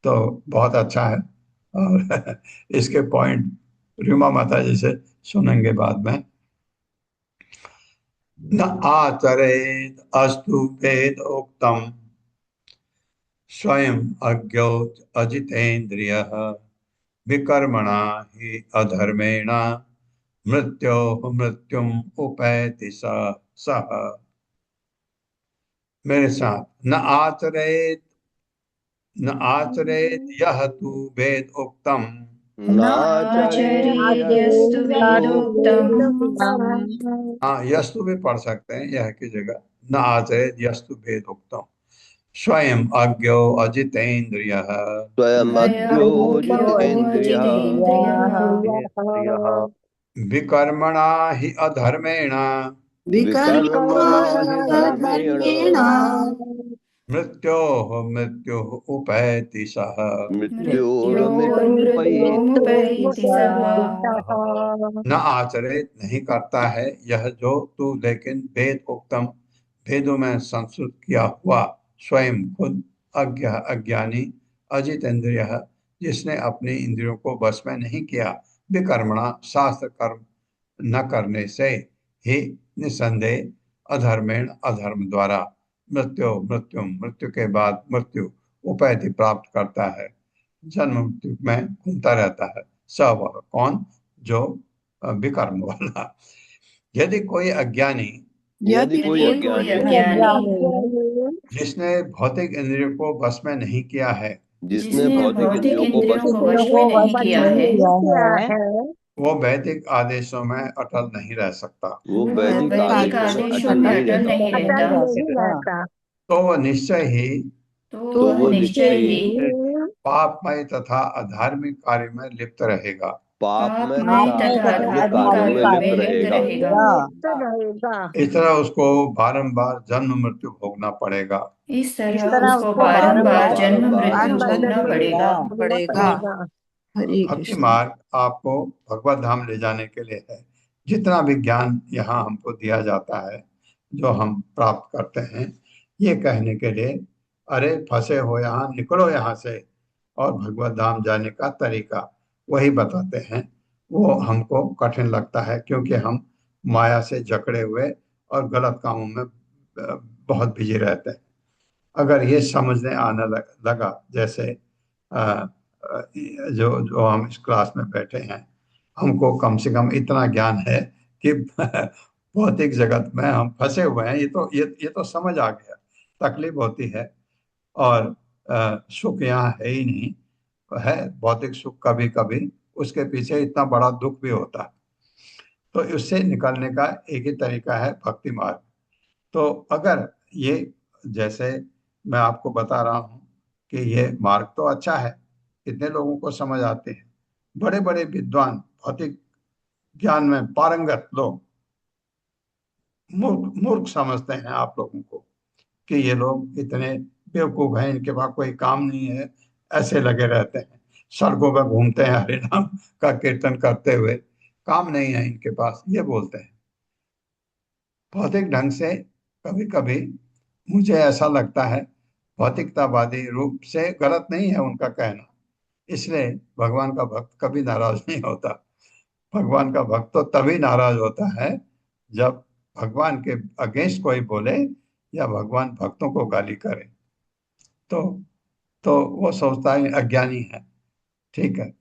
तो बहुत अच्छा है। और इसके पॉइंट रीमा माता जी से सुनेंगे बाद में। न आचरेत अस्तु वेदोक्तम स्वयं अज्ञो अजितेन्द्रियः विकर्मणा हि अधर्मेण मृत्योः मृत्युम उपैति सः। मेरे साथ, न आचरेत यह तु वेद उक्तम नाचरेद्यस्तु वेदोक्तम् हाँ, यस्तु भी पढ़ सकते हैं यह की जगह। न आचरेत यस्तु वेद उक्तम स्वयं अज्ञो अजितेन्द्रियः स्वयमज्ञोऽजितेन्द्रियः विकर्मणा हि अधर्मेण विकर्मणेन मृत्युः उपैति सः। मृत्योर्मृत्युमुपैति सः। न आचरित नहीं करता है यह जो तू, लेकिन वेद उक्तम वेदों में संस्कृत किया हुआ, स्वयं खुद अज्ञानी अजित इंद्रिय, जिसने अपनी इंद्रियों को वश में नहीं किया, विकर्मणा शास्त्र कर्म न करने से ही निसंदेह अधर्मेण अधर्म द्वारा मृत्यु के बाद मृत्यु उपैति प्राप्त करता है, जन्म मृत्यु में घूमता रहता है। सब कौन? जो विकर्म वाला। यदि कोई अज्ञानी जिसने भौतिक इंद्रियों को वश में नहीं किया है, जिसने भौतिक इंद्रियों को वश में नहीं किया है, वो वैदिक आदेशों में अटल नहीं रह सकता। वो वैदिक आदेशों में अटल नहीं रहता, तो वो निश्चय ही पापमय तथा अधार्मिक कार्य में लिप्त रहेगा। पापमय तथा अधार्मिक कार्यों में लिप्त रहेगा। इस तरह उसको बारंबार जन्म मृत्यु भोगना पड़ेगा। इस तरह उसको बारंबार जन्म मृत्यु भोगना पड़ेगा। भक्ति मार्ग आपको भगवत धाम ले जाने के लिए है। जितना भी ज्ञान यहाँ हमको दिया जाता है, जो हम प्राप्त करते हैं, ये कहने के लिए अरे फंसे हो यहाँ, निकलो यहाँ से, और भगवत धाम जाने का तरीका वही बताते हैं। वो हमको कठिन लगता है क्योंकि हम माया से जकड़े हुए और गलत कामों में बहुत बिजी रहते हैं। अगर ये समझने आने लगा, जैसे जो हम इस क्लास में बैठे हैं, हमको कम से कम इतना ज्ञान है कि भौतिक जगत में हम फंसे हुए हैं, ये तो समझ आ गया। तकलीफ होती है और सुख यहाँ है ही नहीं, है भौतिक सुख कभी कभी, उसके पीछे इतना बड़ा दुख भी होता है। तो उससे निकलने का एक ही तरीका है भक्ति मार्ग। तो अगर ये, जैसे मैं आपको बता रहा हूँ कि ये मार्ग तो अच्छा है, कितने लोगों को समझ आते हैं, बड़े बड़े विद्वान, भौतिक ज्ञान में पारंगत लोग मूर्ख मूर्ख समझते हैं आप लोगों को कि ये लोग इतने बेवकूफ हैं, इनके पास कोई काम नहीं है, ऐसे लगे रहते हैं, सड़कों पर घूमते हैं हरे नाम का कीर्तन करते हुए, काम नहीं है इनके पास, ये बोलते हैं। भौतिक ढंग से कभी कभी मुझे ऐसा लगता है भौतिकतावादी रूप से गलत नहीं है उनका कहना, इसलिए भगवान का भक्त कभी नाराज नहीं होता। भगवान का भक्त तो तभी नाराज होता है जब भगवान के अगेंस्ट कोई बोले या भगवान भक्तों को गाली करे, तो तो वो सोचता है अज्ञानी है। ठीक है,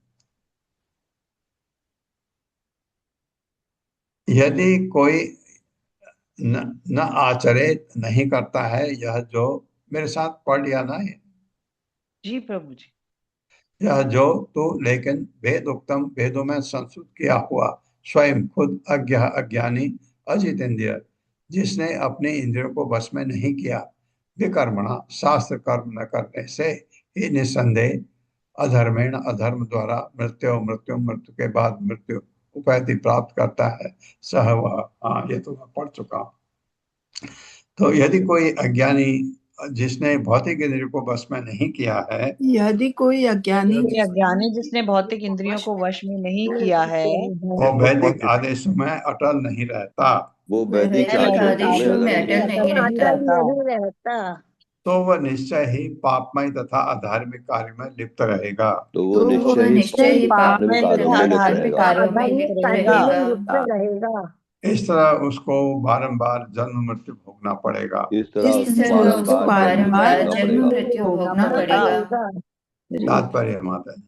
यदि कोई न आचरे, नहीं करता है यह जो, मेरे साथ पढ़ लिया ना ये, जी प्रभु जी। यह जो तो, लेकिन भेद उत्तम, भेदों में संस्कृत किया हुआ, स्वयं खुद अज्ञानी अजित इंद्रिय, जिसने अपने इंद्रियों को वश में नहीं किया, विकर्मणा शास्त्र कर्म न करने से ही निसंदेह अधर्मेण, अधर्म द्वारा मृत्यु मृत्यु, मृत्यु के बाद मृत्यु उपाधि प्राप्त करता है, सह वह। हाँ, ये तो मैं पढ़ चुका हूँ। तो यदि कोई अज्ञानी जिसने भौतिक इंद्रियों को वश में नहीं किया है, यदि कोई अज्ञानी कोई अज्ञानी जिसने भौतिक इंद्रियों को वश में नहीं किया है, वो वैदिक आदेशों में अटल नहीं रहता, वो वैदिक वैदिक आदेशों में आदेशों में अटल अटल नहीं नहीं रहता। रहता, नहीं रहता। तो वह निश्चय ही पापमय तथा अधार्मिक कार्य में लिप्त रहेगा। तो वो तो निश्चय ही निश्चय ही पाप पापमय कार्यों तथा में लिप्त धार्मिक रहेगा। कार्यों में आध्यात्मिक लिप्त कार्यों रहेगा। में लिप्त रहेगा। इस तरह उसको बारंबार जन्म मृत्यु भोगना पड़ेगा। इस तरह इस उसको तरह उसको बारंबार जन्म मृत्यु बारंबार भोगना जन्म पड़ेगा। मृत्यु भोगना भोगना पड़ेगा। पड़ेगा। तात्पर्य माता जी।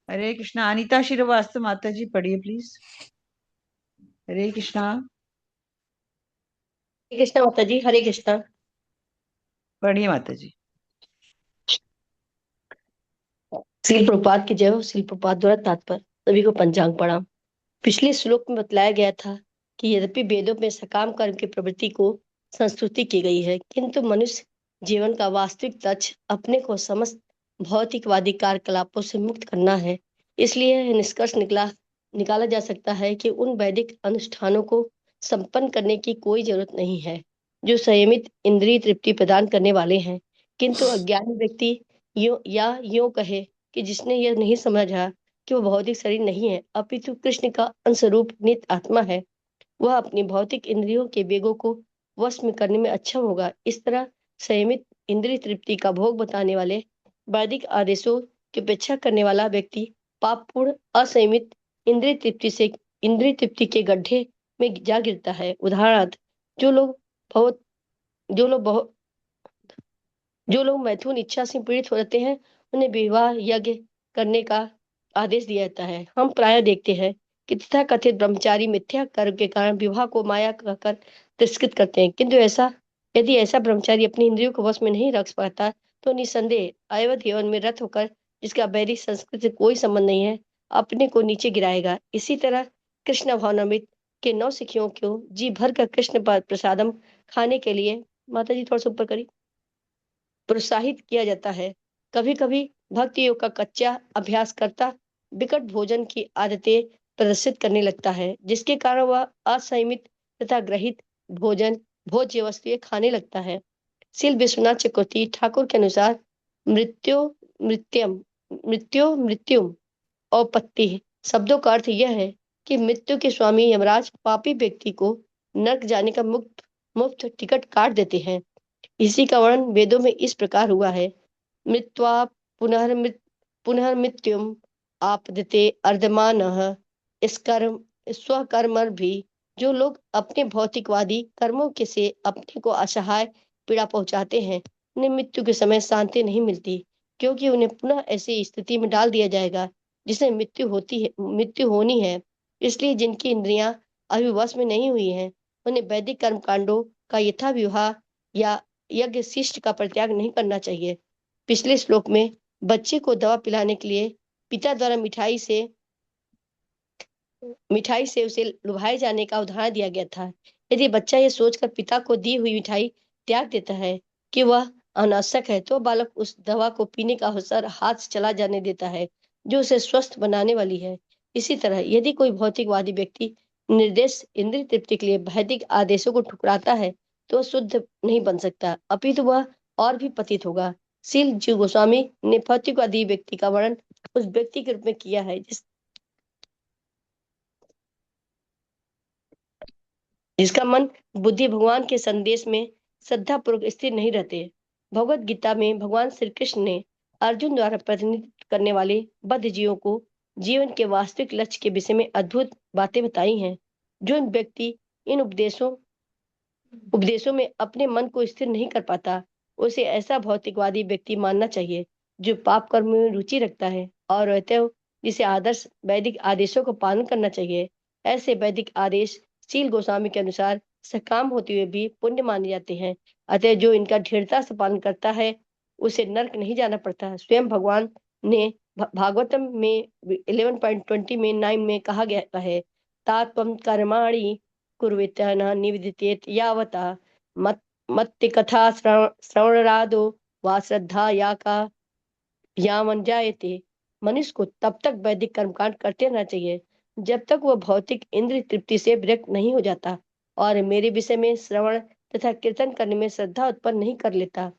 हरे कृष्णा। अनीता श्रीवास्तव माता जी पढ़िए प्लीज। हरे कृष्णा। हरे कृष्णा माता जी, हरे कृष्णा। पढ़िए माता जी। श्रील प्रभुपाद की जय हो। श्रील प्रभुपाद द्वारा तात्पर्य। सभी को पंचांग प्रणाम। पिछले श्लोक में बतलाया गया था कि यद्यपि वेदों में सकाम कर्म की प्रवृत्ति को संस्तुति की गई है, किंतु मनुष्य जीवन का वास्तविक लक्ष्य अपने को समस्त भौतिकवादी कार्यकलापों से मुक्त करना है। इसलिए यह निष्कर्ष निकाला जा सकता है कि उन वैदिक अनुष्ठानों को संपन्न करने की कोई जरूरत नहीं है जो संयमित इंद्रिय तृप्ति प्रदान करने वाले हैं, किंतु अज्ञानी व्यक्ति यूं कहे कि जिसने यह नहीं समझा कि वह भौतिक शरीर नहीं है अपितु कृष्ण का अंशरूप नित्य आत्मा है, वह अपनी भौतिक इंद्रियों के वेगों को वश में करने में अक्षम होगा। इस तरह संयमित इंद्रिय तृप्ति का भोग बताने वाले वैदिक आदेशों की उपेक्षा करने वाला व्यक्ति पापपूर्ण असंयमित इंद्रिय तृप्ति के गड्ढे में जा गिरता है। उदाहरणार्थ, जो लोग बहुत जो लोग बहुत जो लोग मैथुन इच्छा से पीड़ित हो जाते हैं, उन्हें विवाह यज्ञ करने का आदेश दिया जाता है। हम प्रायः देखते हैं कि तथाकथित ब्रह्मचारी मिथ्या कर्म के कारण विवाह को माया कहकर तिरस्कृत करते हैं, किंतु यदि ऐसा ब्रह्मचारी अपनी इंद्रियों को वश में नहीं रख पाता तो निसंदेह अवैध यौन में रत होकर, जिसका वैदिक संस्कृति से कोई संबंध नहीं है, अपने को नीचे गिराएगा। इसी तरह कृष्ण भावनामृत के 9 सिखियों को जी भर कर कृष्ण प्रसादम खाने के लिए, माता जी थोड़ा सा ऊपर करिए, प्रोत्साहित किया जाता है। कभी कभी भक्ति योग का कच्चा अभ्यास करता विकट भोजन की आदतें प्रदर्शित करने लगता है, जिसके कारण वह असंयमित तथा ग्रहित भोज्य वस्तुएं खाने लगता है। श्रील विश्वनाथ चक्रवर्ती ठाकुर के अनुसार मृत्युम औपत्ति शब्दों का अर्थ यह है कि मृत्यु के स्वामी यमराज पापी व्यक्ति को नरक जाने का मुफ्त टिकट काट देते हैं। इसी का वर्णन वेदों में इस प्रकार हुआ है, मृत्वा पुनर्मृत्युम आपदिते अर्धमानः। स्वकर्म भी, जो लोग अपने भौतिकवादी कर्मों के से अपने को असहाय पीड़ा पहुंचाते हैं, उन्हें मृत्यु के समय शांति नहीं मिलती, क्योंकि उन्हें पुनः ऐसी स्थिति में डाल दिया जाएगा जिसमें मृत्यु होनी है। इसलिए जिनकी इंद्रियां अभी वश में नहीं हुई हैं, उन्हें वैदिक कर्म कांडों का यथा विवाह या यज्ञ शिष्ट का परित्याग नहीं करना चाहिए। पिछले श्लोक में बच्चे को दवा पिलाने के लिए पिता द्वारा मिठाई से उसे लुभाए जाने का उदाहरण दिया गया था। यदि बच्चा ये सोचकर पिता को दी हुई मिठाई त्याग देता है कि वह अनावश्यक है, तो बालक उस दवा को पीने का अवसर हाथ से चला जाने देता है जो उसे स्वस्थ बनाने वाली है। इसी तरह यदि कोई भौतिकवादी व्यक्ति निर्देश इंद्रिय तृप्ति के लिए वैदिक आदेशों को ठुकराता है तो वह शुद्ध नहीं बन सकता, अपितु वह और भी पतित होगा। शील जीव गोस्वामी ने भौतिकवादी व्यक्ति का वर्णन उस व्यक्ति के रूप में किया है जिसका मन बुद्धि भगवान के संदेश में श्रद्धा पूर्वक स्थिर नहीं रहते। भगवत गीता में भगवान श्री कृष्ण ने अर्जुन द्वारा प्रतिनिधित्व करने वाले बद्ध जीवों को जीवन के वास्तविक लक्ष्य के विषय में अद्भुत बातें बताई हैं। जो व्यक्ति इन उपदेशों में अपने मन को स्थिर नहीं कर पाता, उसे ऐसा भौतिकवादी व्यक्ति मानना चाहिए जो पाप कर्म में रुचि रखता है और अतः जिसे आदर्श वैदिक आदेशों का पालन करना चाहिए। ऐसे वैदिक आदेश शील गोस्वामी के अनुसार सकाम होते हुए भी पुण्य माने जाते हैं, अतः जो इनका दृढ़ता से पालन करता है उसे नरक नहीं जाना पड़ता। स्वयं भगवान ने भागवतम में 11.20 में 9 में कहा गया है, तात्वम कर्माणि कुर्वेत न निविदितेत यावता मत्ति कथा श्रवणरादो वा श्रद्धा यावन जायते। मनुष्य को तब तक वैदिक कर्मकांड करते रहना चाहिए जब तक वह भौतिक इंद्रिय तृप्ति से विरक्त नहीं हो जाता और मेरे विषय में श्रवण तथा कीर्तन करने में श्रद्धा उत्पन्न नहीं कर लेता।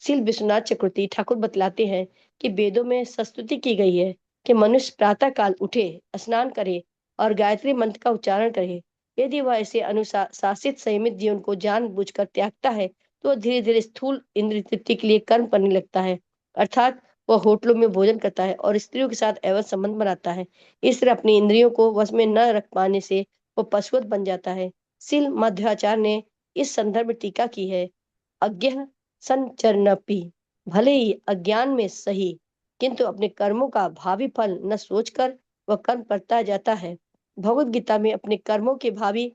शील विश्वनाथ चक्रवर्ती ठाकुर बतलाते हैं कि वेदों में स्तुति की गई है कि मनुष्य प्रातः काल उठे, स्नान करे और गायत्री मंत्र का उच्चारण करे। यदि वह ऐसे अनुशासित संयमित जीवन को जानबूझकर त्यागता है तो वह धीरे धीरे स्थूल इंद्रिय तृप्ति के लिए कर्म करने लगता है, अर्थात वह होटलों में भोजन करता है और स्त्रियों के साथ अवैध संबंध बनाता है। इस तरह अपनी इंद्रियों को वश में न रख पाने से वह पशुवत बन जाता है। शील मध्वाचार्य ने इस संदर्भ में टीका की है, अज्ञः संचरनपि, भले ही अज्ञान में सही किंतु अपने कर्मों का भावी फल न सोचकर वह कर्म करता जाता है। भगवत गीता में अपने कर्मों के भावी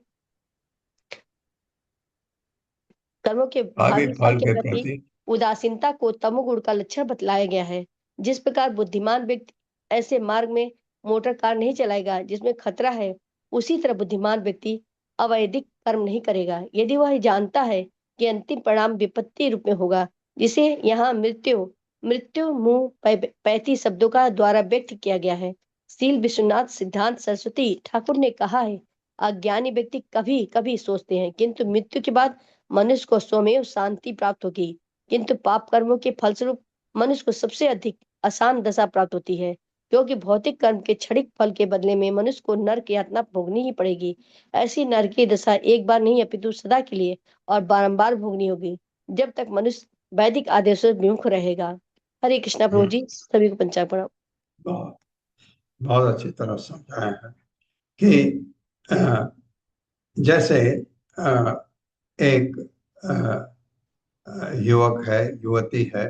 फल के प्रति उदासीनता को तमोगुण का लक्षण बतलाया गया है। जिस प्रकार बुद्धिमान व्यक्ति ऐसे मार्ग में मोटर कार नहीं चलाएगा जिसमें खतरा है, उसी तरह बुद्धिमान व्यक्ति अवैधिक कर्म नहीं करेगा यदि वह जानता है कि अंतिम परिणाम विपत्ति रूप में होगा, जिसे यहाँ मृत्यु मुंह पैती शब्दों का द्वारा व्यक्त किया गया है। शील विश्वनाथ सिद्धांत सरस्वती ठाकुर ने कहा है, अज्ञानी व्यक्ति कभी कभी सोचते हैं किंतु मृत्यु के बाद मनुष्य को स्वमेव शांति प्राप्त होगी, किंतु पाप कर्मों के फलस्वरूप मनुष्य को सबसे अधिक आसान दशा प्राप्त होती है, क्योंकि भौतिक कर्म के क्षणिक फल के बदले में मनुष्य को नरक यातना भोगनी ही पड़ेगी। ऐसी नरक की दशा एक बार नहीं अपितु सदा के लिए और बारंबार भोगनी होगी जब तक मनुष्य वैदिक आदेशों से विमुख रहेगा। हरे कृष्णा प्रभु जी, सभी को पंचांग प्रणाम। बहुत अच्छी तरह समझाया है कि जैसे एक युवक है, युवती है,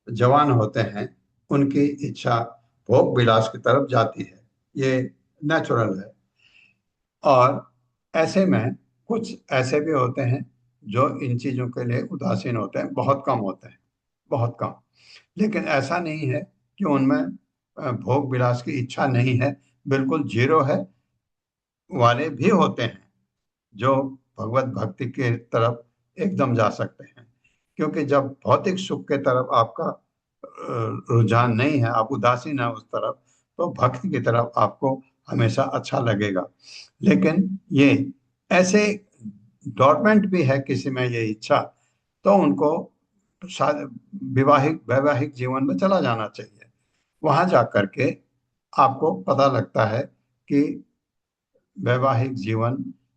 जवान होते हैं, उनकी इच्छा भोग विलास की तरफ जाती है, ये नेचुरल है। और ऐसे में कुछ ऐसे भी होते हैं जो इन चीजों के लिए उदासीन होते हैं, बहुत कम होते हैं, बहुत कम। लेकिन ऐसा नहीं है कि उनमें भोग विलास की इच्छा नहीं है, बिल्कुल जीरो है वाले भी होते हैं जो भगवत भक्ति के तरफ एकदम जा सकते हैं। क्योंकि जब भौतिक सुख के तरफ आपका रुझान नहीं है, आप उदासीन है उस तरफ, तो भक्ति की तरफ आपको हमेशा अच्छा लगेगा। लेकिन ये ऐसे डॉर्मेंट भी है किसी में ये इच्छा, तो उनको वैवाहिक जीवन में चला जाना चाहिए। वहां जाकर के आपको पता लगता है कि वैवाहिक जीवन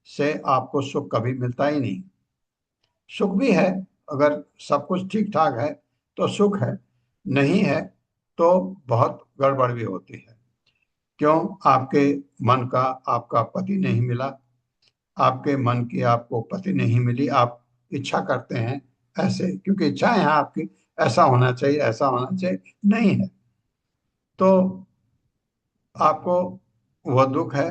से आपको सुख कभी मिलता ही नहीं। सुख भी है, अगर सब कुछ ठीक ठाक है तो सुख है, नहीं है तो बहुत गड़बड़ भी होती है। क्यों? आपके मन का आपका पति नहीं मिला, आपके मन की आपको पति नहीं मिली, आप इच्छा करते हैं ऐसे, क्योंकि इच्छाएं हैं आपकी, ऐसा होना चाहिए, ऐसा होना चाहिए, नहीं है तो आपको वह दुख है।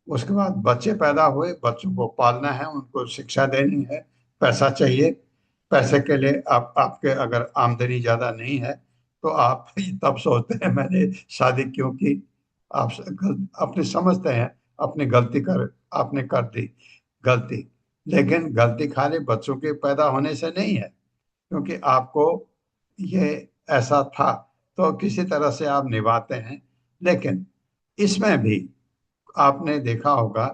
उसके बाद बच्चे पैदा हुए, बच्चों को पालना है, उनको शिक्षा देनी है, पैसा चाहिए, पैसे के लिए आपके अगर आमदनी ज्यादा नहीं है तो आप तब सोचते हैं मैंने शादी क्यों की। आप अपने समझते हैं अपनी गलती कर आपने कर दी गलती, लेकिन गलती खाली बच्चों के पैदा होने से नहीं है, क्योंकि आपको ये ऐसा था तो किसी तरह से आप निभाते हैं। लेकिन इसमें भी आपने देखा होगा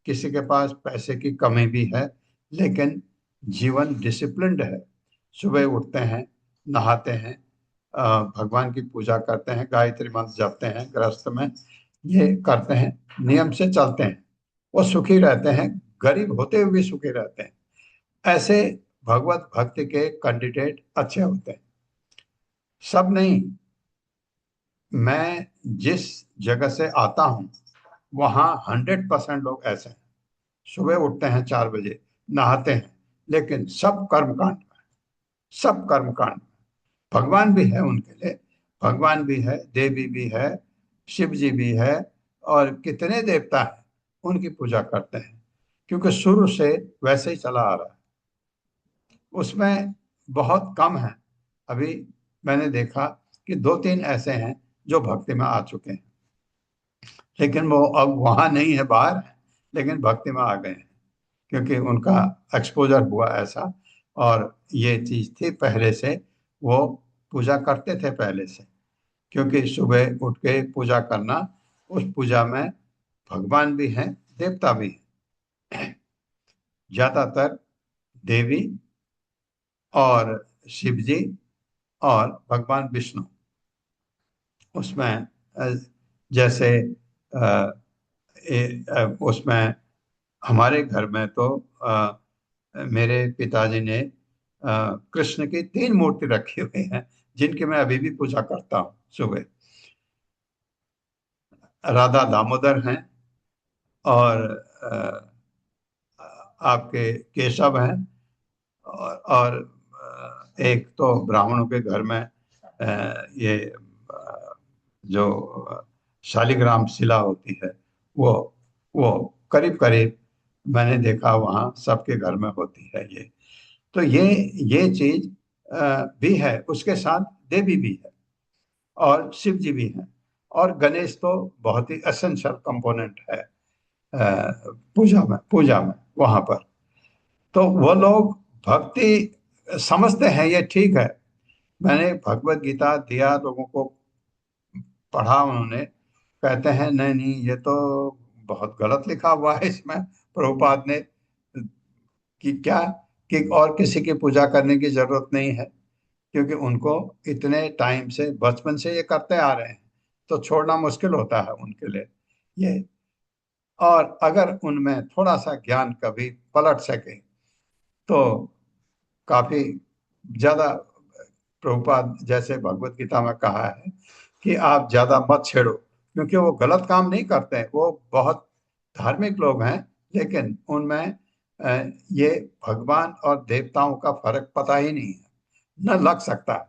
किसी के पास पैसे की कमी भी है, लेकिन जीवन डिसिप्लिन्ड है। सुबह उठते हैं, नहाते हैं, भगवान की पूजा करते हैं, गायत्री मंत्र जपते हैं, गृहस्थ में ये करते हैं, नियम से चलते हैं, वो सुखी रहते हैं, गरीब होते हुए भी सुखी रहते हैं। ऐसे भगवत भक्ति के कैंडिडेट अच्छे होते हैं, सब नहीं। मैं जिस जगह से आता हूँ वहाँ 100% लोग ऐसे हैं, सुबह उठते हैं 4 बजे, नहाते हैं, लेकिन सब कर्मकांड में, सब कर्मकांड में। भगवान भी है उनके लिए, भगवान भी है, देवी भी है, शिव जी भी है, और कितने देवता हैं उनकी पूजा करते हैं, क्योंकि शुरू से वैसे ही चला आ रहा है। उसमें बहुत कम है। अभी मैंने देखा कि 2-3 ऐसे हैं जो भक्ति में आ चुके हैं, लेकिन वो अब वहां नहीं है, बाहर है, लेकिन भक्ति में आ गए हैं, क्योंकि उनका एक्सपोजर हुआ ऐसा। और ये चीज थी पहले से, वो पूजा करते थे पहले से, क्योंकि सुबह उठ के पूजा करना, उस पूजा में भगवान भी हैं, देवता भी हैं, ज्यादातर देवी और शिव जी और भगवान विष्णु। उसमें जैसे उसमें हमारे घर में तो मेरे पिताजी ने कृष्ण की 3 मूर्ति रखी हुई हैं, जिनकी मैं अभी भी पूजा करता हूँ सुबह। राधा दामोदर हैं, और आपके केशव हैं, और एक तो ब्राह्मणों के घर में ये जो शालिग्राम शिला होती है, वो करीब करीब मैंने देखा वहाँ सबके घर में होती है ये। तो ये चीज भी है, उसके साथ देवी भी है और शिव जी भी हैं, और गणेश तो बहुत ही एसेंशियल कंपोनेंट है पूजा में वहां पर। तो वो लोग भक्ति समझते हैं, ये ठीक है। मैंने भगवत गीता दिया लोगों को, पढ़ा, उन्होंने कहते हैं नहीं नहीं ये तो बहुत गलत लिखा हुआ है इसमें, प्रभुपाद ने, कि क्या कि और किसी की पूजा करने की जरूरत नहीं है, क्योंकि उनको इतने टाइम से बचपन से ये करते आ रहे हैं, तो छोड़ना मुश्किल होता है उनके लिए ये। और अगर उनमें थोड़ा सा ज्ञान कभी पलट सके तो काफी ज्यादा, प्रभुपाद जैसे भगवत गीता में कहा है कि आप ज्यादा मत छेड़ो, क्योंकि वो गलत काम नहीं करते हैं, वो बहुत धार्मिक लोग हैं, लेकिन उनमें ये भगवान और देवताओं का फर्क पता ही नहीं है, न लग सकता है।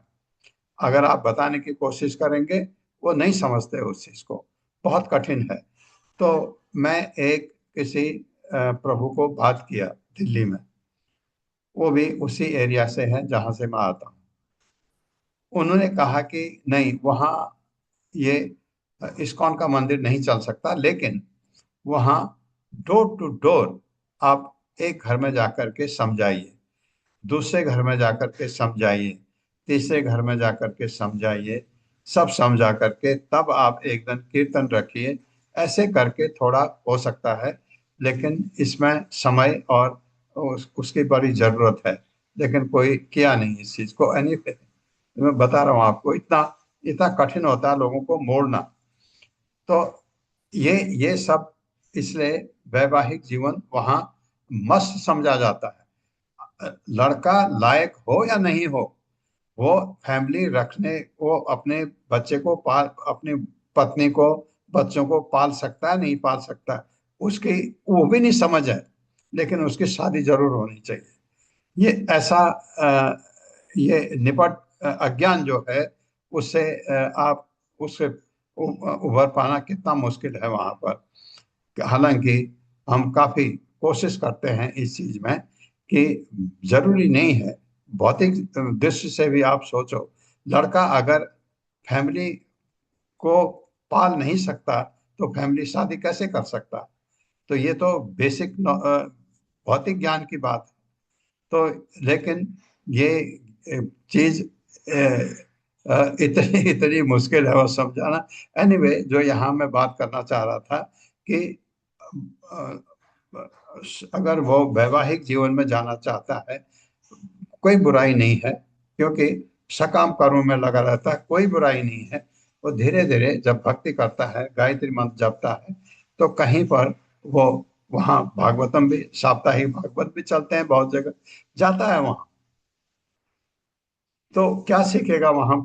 अगर आप बताने की कोशिश करेंगे वो नहीं समझते उस चीज को, बहुत कठिन है। तो मैं एक किसी प्रभु को बात किया दिल्ली में, वो भी उसी एरिया से है जहां से मैं आता हूँ। उन्होंने कहा कि नहीं, वहाँ ये इस्कॉन का मंदिर नहीं चल सकता, लेकिन वहाँ डोर टू डोर आप एक घर में जाकर के समझाइए, दूसरे घर में जाकर के समझाइए, तीसरे घर में जाकर के समझाइए, सब समझा करके तब आप एक दिन कीर्तन रखिए। ऐसे करके थोड़ा हो सकता है, लेकिन इसमें समय और उसकी बड़ी जरूरत है, लेकिन कोई किया नहीं इस चीज को। एनीवे, मैं बता रहा हूँ आपको, इतना इतना कठिन होता है लोगों को मोड़ना। तो ये सब, इसलिए वैवाहिक जीवन वहाँ मस्त समझा जाता है। लड़का लायक हो या नहीं हो, वो फैमिली रखने, वो अपने बच्चे को पाल, अपनी पत्नी को, बच्चों को पाल सकता है, नहीं पाल सकता है, उसकी वो भी नहीं समझ है, लेकिन उसकी शादी जरूर होनी चाहिए। ये ऐसा ये निपट अज्ञान जो है, उससे आप उससे उभर पाना कितना मुश्किल है वहां पर। हालांकि हम काफी कोशिश करते हैं इस चीज में कि जरूरी नहीं है, भौतिक दृष्टि से भी आप सोचो, लड़का अगर फैमिली को पाल नहीं सकता तो फैमिली शादी कैसे कर सकता? तो ये तो बेसिक भौतिक ज्ञान की बात है। तो लेकिन ये चीज इतनी इतनी मुश्किल है वो समझाना। एनीवे, जो यहाँ मैं बात करना चाह रहा था कि अ, अगर वो वैवाहिक जीवन में जाना चाहता है, कोई बुराई नहीं है, क्योंकि सकाम कर्म में लगा रहता है, कोई बुराई नहीं है। वो धीरे धीरे जब भक्ति करता है, गायत्री मंत्र जपता है, तो कहीं पर वो वहाँ भागवतम भी, साप्ताहिक भागवत भी चलते हैं, बहुत जगह जाता है वहाँ। तो क्या सीखेगा वहाँ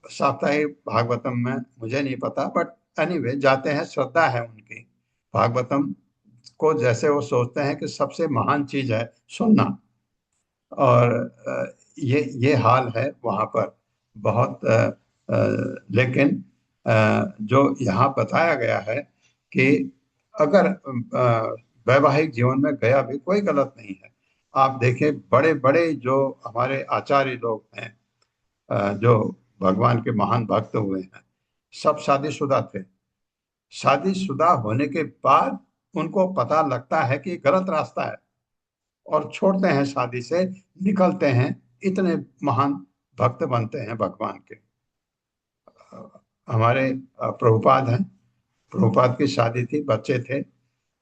साप्ताहिक भागवतम में, मुझे नहीं पता, बट एनीवे जाते हैं, श्रद्धा है उनकी। भागवतम को जैसे वो सोचते हैं कि सबसे महान चीज है सुनना। और ये हाल है वहाँ पर बहुत। लेकिन जो यहाँ बताया गया है कि अगर वैवाहिक जीवन में गया भी कोई गलत नहीं है। आप देखें, बड़े बड़े जो हमारे आचार्य लोग हैं, जो भगवान के महान भक्त हुए हैं, सब शादीशुदा थे। शादीशुदा होने के बाद उनको पता लगता है कि गलत रास्ता है, और छोड़ते हैं, शादी से निकलते हैं, इतने महान भक्त बनते हैं भगवान के। हमारे प्रभुपाद हैं, प्रभुपाद की शादी थी, बच्चे थे,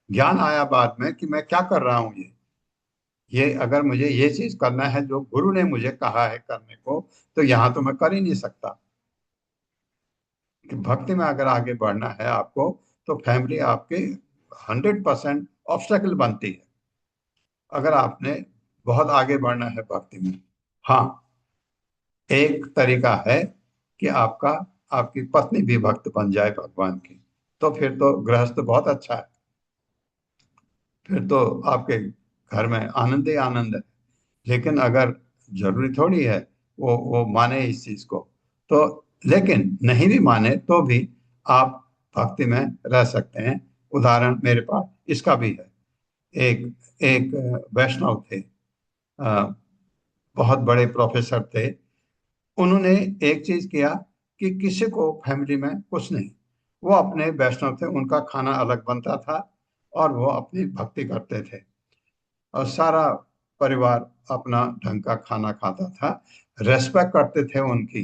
ज्ञान आया बाद में कि मैं क्या कर रहा हूँ। ये अगर मुझे ये चीज करना है जो गुरु ने मुझे कहा है करने को, तो यहाँ तो मैं कर ही नहीं सकता। कि भक्ति में अगर आगे बढ़ना है आपको, तो फैमिली आपके 100% ऑब्स्टेकल बनती है अगर आपने बहुत आगे बढ़ना है भक्ति में। हाँ, एक तरीका है कि आपकी पत्नी भी भक्त बन जाए भगवान की, तो फिर तो गृहस्थ बहुत अच्छा है, फिर तो आपके घर में आनंद ही आनंद है। लेकिन अगर जरूरी थोड़ी है वो माने इस चीज को, तो लेकिन नहीं भी माने तो भी आप भक्ति में रह सकते हैं। उदाहरण मेरे पास इसका भी है। एक एक वैष्णव थे, अ, बहुत बड़े प्रोफेसर थे। उन्होंने एक चीज किया कि किसी को फैमिली में कुछ नहीं, वो अपने वैष्णव थे, उनका खाना अलग बनता था और वो अपनी भक्ति करते थे, और सारा परिवार अपना ढंग का खाना खाता था, रेस्पेक्ट करते थे उनकी।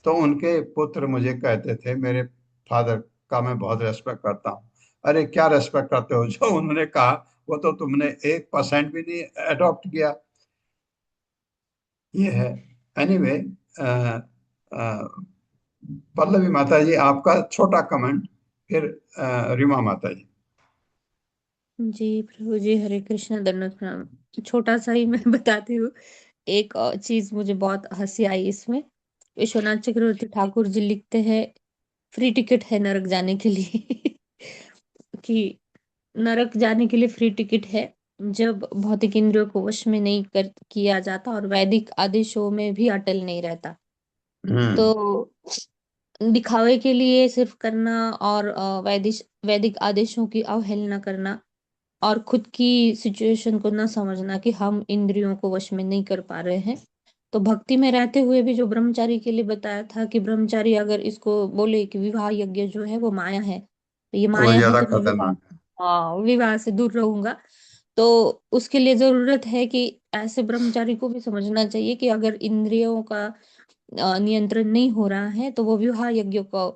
तो उनके पुत्र मुझे कहते थे, मेरे फादर का मैं बहुत रेस्पेक्ट करता हूँ। अरे क्या रेस्पेक्ट करते हो, जो उन्होंने कहा वो तो तुमने 1% भी नहीं अडॉप्ट किया। ये है। एनीवे, पल्लवी माता जी, आपका छोटा कमेंट, फिर रीमा माता जी। जी प्रभु जी, हरे कृष्ण, दंडवत प्रणाम। छोटा सा ही मैं बताती हूँ। एक चीज मुझे बहुत हंसी आई इसमें। विश्वनाथ चक्रवर्ती ठाकुर जी लिखते हैं, फ्री टिकट है नरक जाने के लिए कि नरक जाने के लिए फ्री टिकट है जब भौतिक इंद्रियों को वश में नहीं कर किया जाता और वैदिक आदेशों में भी अटल नहीं रहता। हम्म। तो दिखावे के लिए सिर्फ करना और वैदिक आदेशों की अवहेलना करना और खुद की सिचुएशन को ना समझना कि हम इंद्रियों को वश में नहीं कर पा रहे हैं। तो भक्ति में रहते हुए भी जो ब्रह्मचारी के लिए बताया था कि ब्रह्मचारी अगर इसको बोले कि विवाह यज्ञ जो है वो माया है, तो ये तो वो माया है ज्यादा तो मैं विवाह, खतरनाक है। हाँ, विवाह से दूर रहूंगा। तो उसके लिए जरूरत है कि ऐसे ब्रह्मचारी को भी समझना चाहिए कि अगर इंद्रियों का नियंत्रण नहीं हो रहा है तो वो विवाह यज्ञ को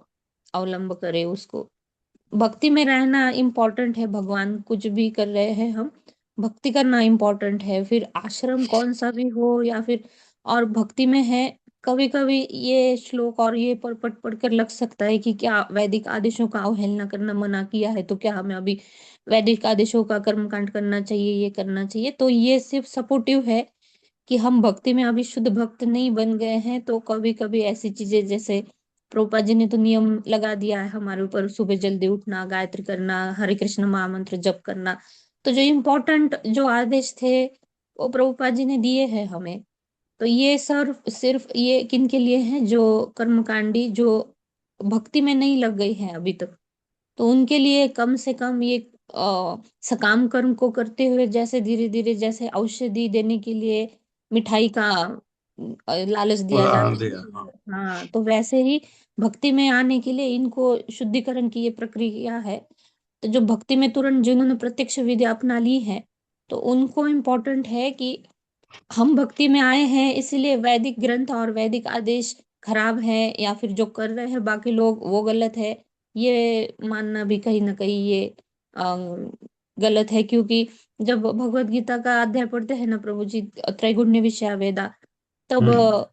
अवलंब करे। उसको भक्ति में रहना इम्पोर्टेंट है, भगवान कुछ भी कर रहे हैं हम, भक्ति करना इम्पोर्टेंट है। फिर आश्रम कौन सा भी हो या फिर और भक्ति में है। कभी कभी ये श्लोक और ये पढ़ पढ़कर लग सकता है कि क्या वैदिक आदेशों का अवहेलना करना मना किया है, तो क्या हमें अभी वैदिक आदेशों का कर्मकांड करना चाहिए, ये करना चाहिए। तो ये सिर्फ सपोर्टिव है कि हम भक्ति में अभी शुद्ध भक्त नहीं बन गए हैं। तो कभी कभी ऐसी चीजें, जैसे प्रभुपाद जी ने तो नियम लगा दिया है हमारे ऊपर, सुबह जल्दी उठना, गायत्री करना, हरे कृष्ण महामंत्र जप करना। तो जो इम्पोर्टेंट जो आदेश थे वो प्रभुपाद जी ने दिए हैं हमें। तो ये सिर्फ सिर्फ ये किन के लिए है, जो कर्मकांडी, जो भक्ति में नहीं लग गई है अभी तक, तो उनके लिए कम से कम ये सकाम कर्म को करते हुए, जैसे धीरे धीरे, जैसे औषधि देने के लिए मिठाई का लालच दिया उदाहरण जाता दिया, हाँ। है। हाँ, तो वैसे ही भक्ति में आने के लिए इनको शुद्धिकरण की ये प्रक्रिया है। तो जो भक्ति में तुरंत जिन्होंने प्रत्यक्ष विद्या अपना ली है, तो उनको इम्पोर्टेंट है कि हम भक्ति में आए हैं, इसीलिए वैदिक ग्रंथ और वैदिक आदेश खराब है या फिर जो कर रहे हैं बाकी लोग वो गलत है, ये मानना भी कहीं ना कहीं ये गलत है। क्योंकि जब भगवत गीता का अध्याय पढ़ते हैं ना प्रभु जी, त्रैगुण्य विषया वेदा, तब हम्म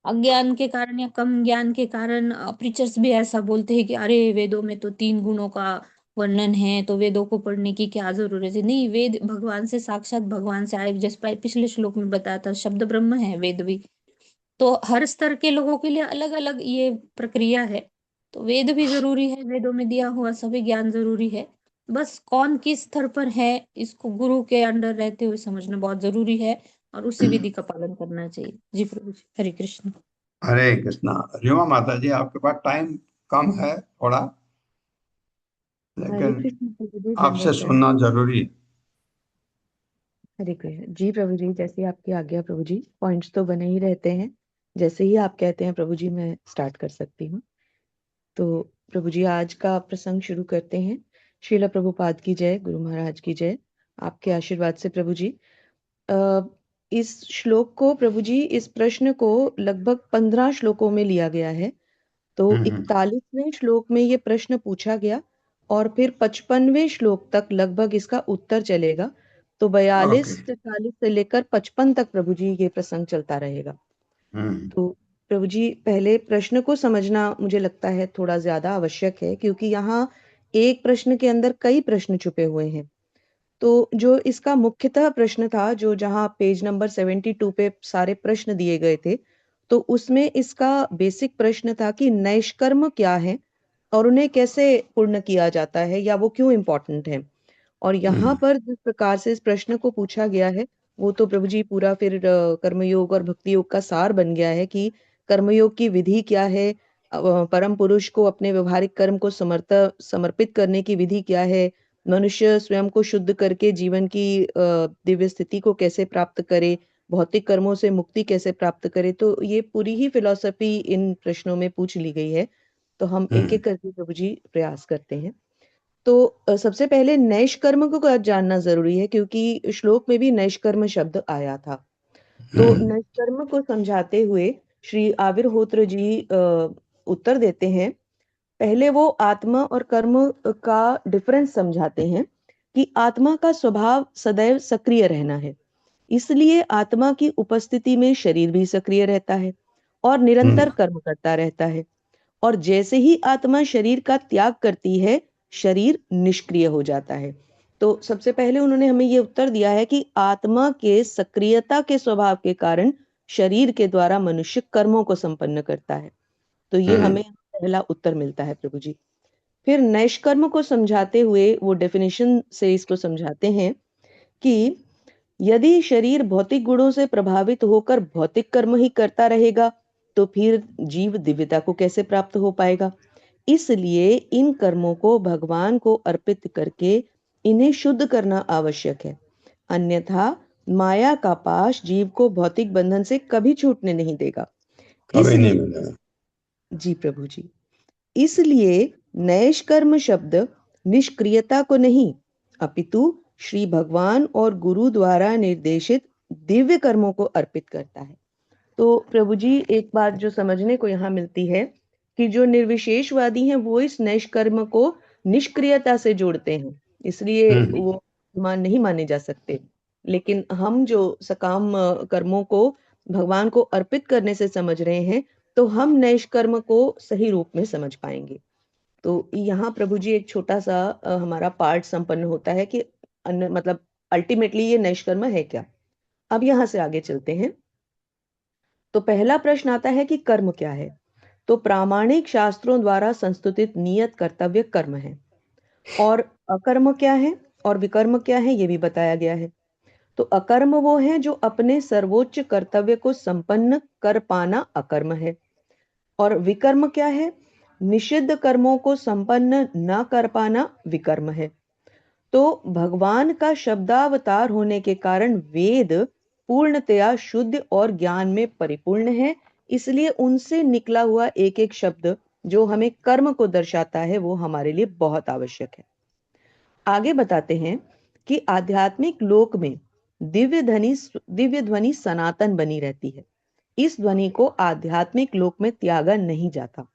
अज्ञान के कारण या कम ज्ञान के कारण प्रीचर्स भी ऐसा बोलते हैं कि अरे वेदों में तो 3 गुणों का वर्णन है, तो वेदों को पढ़ने की क्या जरूरत है। नहीं, वेद भगवान से साक्षात भगवान से आए, जैसे पिछले श्लोक में बताया था, शब्द ब्रह्म है वेद भी। तो हर स्तर के लोगों के लिए अलग अलग ये प्रक्रिया है। तो वेद भी जरूरी है, वेदों में दिया हुआ सभी ज्ञान जरूरी है। बस कौन किस स्तर पर है, इसको गुरु के अंडर रहते हुए समझना बहुत जरूरी है, और उसी विधि का पालन करना चाहिए। जी प्रभु जी, हरे कृष्ण। हरे कृष्णा। रीमा माता जी, आपके पास टाइम कम है थोड़ा, हरे लेकिन कृष्ण प्रभु जी, आपसे दंडवत प्रणाम। सुनना जरूरी है। हरे कृष्ण जी प्रभु जी, जैसे आपकी आज्ञा प्रभु जी, पॉइंट्स तो बने ही रहते हैं। जैसे ही आप कहते हैं प्रभु जी, मैं स्टार्ट कर सकती हूँ। तो प्रभु जी, आज का प्रसंग शुरू करते हैं। श्रीला प्रभुपाद की जय, गुरु महाराज की जय। आपके आशीर्वाद से प्रभु जी, अ, इस श्लोक को प्रभु जी, इस प्रश्न को लगभग 15 श्लोकों में लिया गया है। तो हम्म 41वें श्लोक में ये प्रश्न पूछा गया और फिर 55वें श्लोक तक लगभग इसका उत्तर चलेगा। तो ओके। 42 43 से लेकर 55 तक प्रभु जी ये प्रसंग चलता रहेगा। हम्म तो प्रभु जी, पहले प्रश्न को समझना मुझे लगता है थोड़ा ज्यादा आवश्यक है, क्योंकि यहाँ एक प्रश्न के अंदर कई प्रश्न छुपे हुए हैं। तो जो इसका मुख्यतः प्रश्न था, जो जहाँ पेज नंबर 72 पे सारे प्रश्न दिए गए थे, तो उसमें इसका बेसिक प्रश्न था कि नैष्कर्म क्या है और उन्हें कैसे पूर्ण किया जाता है, या वो क्यों इम्पोर्टेंट है। और यहाँ हम्म पर जिस प्रकार से इस प्रश्न को पूछा गया है, वो तो प्रभु जी पूरा फिर कर्मयोग और भक्ति योग का सार बन गया है कि कर्मयोग की विधि क्या है, परम पुरुष को अपने व्यवहारिक कर्म को समर्पित करने की विधि क्या है, मनुष्य स्वयं को शुद्ध करके जीवन की दिव्य स्थिति को कैसे प्राप्त करे, भौतिक कर्मों से मुक्ति कैसे प्राप्त करे। तो ये पूरी ही फिलॉसफी इन प्रश्नों में पूछ ली गई है। तो हम एक हम्म एक करके प्रभु जी प्रयास करते हैं। तो सबसे पहले नैष्कर्म को जानना जरूरी है, क्योंकि श्लोक में भी नैष्कर्म शब्द आया था। तो हम्म नैष्कर्म को समझाते हुए श्री आविर्होत्र जी उत्तर देते हैं। पहले वो आत्मा और कर्म का डिफरेंस समझाते हैं कि आत्मा का स्वभाव सदैव सक्रिय रहना है, इसलिए आत्मा की उपस्थिति में शरीर भी सक्रिय रहता है और निरंतर हम्म कर्म करता रहता है। और जैसे ही आत्मा शरीर का त्याग करती है, शरीर निष्क्रिय हो जाता है। तो सबसे पहले उन्होंने हमें ये उत्तर दिया है कि आत्मा के सक्रियता के स्वभाव के कारण शरीर के द्वारा मनुष्य कर्मों को संपन्न करता है। तो ये हम्म हमें पहला उत्तर मिलता है प्रभु जी। फिर नैष्कर्म को समझाते हुए वो डेफिनेशन से इसको समझाते हैं कि यदि शरीर भौतिक गुणों से प्रभावित होकर भौतिक कर्म ही करता रहेगा, तो फिर जीव दिव्यता को कैसे प्राप्त हो पाएगा। इसलिए इन कर्मों को भगवान को अर्पित करके इन्हें शुद्ध करना आवश्यक है, अन्यथा माया का पाश जीव को भौतिक बंधन से कभी छूटने नहीं देगा। कभी नहीं इसलिए मिलेगा। जी प्रभु जी, इसलिए नैष्कर्म शब्द निष्क्रियता को नहीं, अपितु श्री भगवान और गुरु द्वारा निर्देशित दिव्य कर्मों को अर्पित करता है। तो प्रभु जी, एक बात जो समझने को यहाँ मिलती है कि जो निर्विशेषवादी हैं वो इस नैष्कर्म को निष्क्रियता से जोड़ते हैं, इसलिए हम्म वो मान नहीं माने जा सकते। लेकिन हम जो सकाम कर्मों को भगवान को अर्पित करने से समझ रहे हैं, तो हम नैष्कर्म को सही रूप में समझ पाएंगे। तो यहाँ प्रभु जी एक छोटा सा हमारा पार्ट संपन्न होता है कि मतलब अल्टीमेटली ये नैष्कर्म है क्या। अब यहाँ से आगे चलते हैं। तो पहला प्रश्न आता है कि कर्म क्या है। तो प्रामाणिक शास्त्रों द्वारा संस्तुतित नियत कर्तव्य कर्म है, और अकर्म क्या है और विकर्म क्या है ये भी बताया गया है। तो अकर्म वो है जो अपने सर्वोच्च कर्तव्य को संपन्न कर पाना अकर्म है, और विकर्म क्या है, निषिद्ध कर्मों को संपन्न न कर पाना विकर्म है। तो भगवान का शब्दावतार होने के कारण वेद पूर्णतया शुद्ध और ज्ञान में परिपूर्ण है, इसलिए उनसे निकला हुआ एक एक शब्द जो हमें कर्म को दर्शाता है वो हमारे लिए बहुत आवश्यक है। आगे बताते हैं कि आध्यात्मिक लोक में दिव्य ध्वनि सनातन बनी रहती है। इस ध्वनि को आध्यात्मिक लोक में त्यागा नहीं जाता।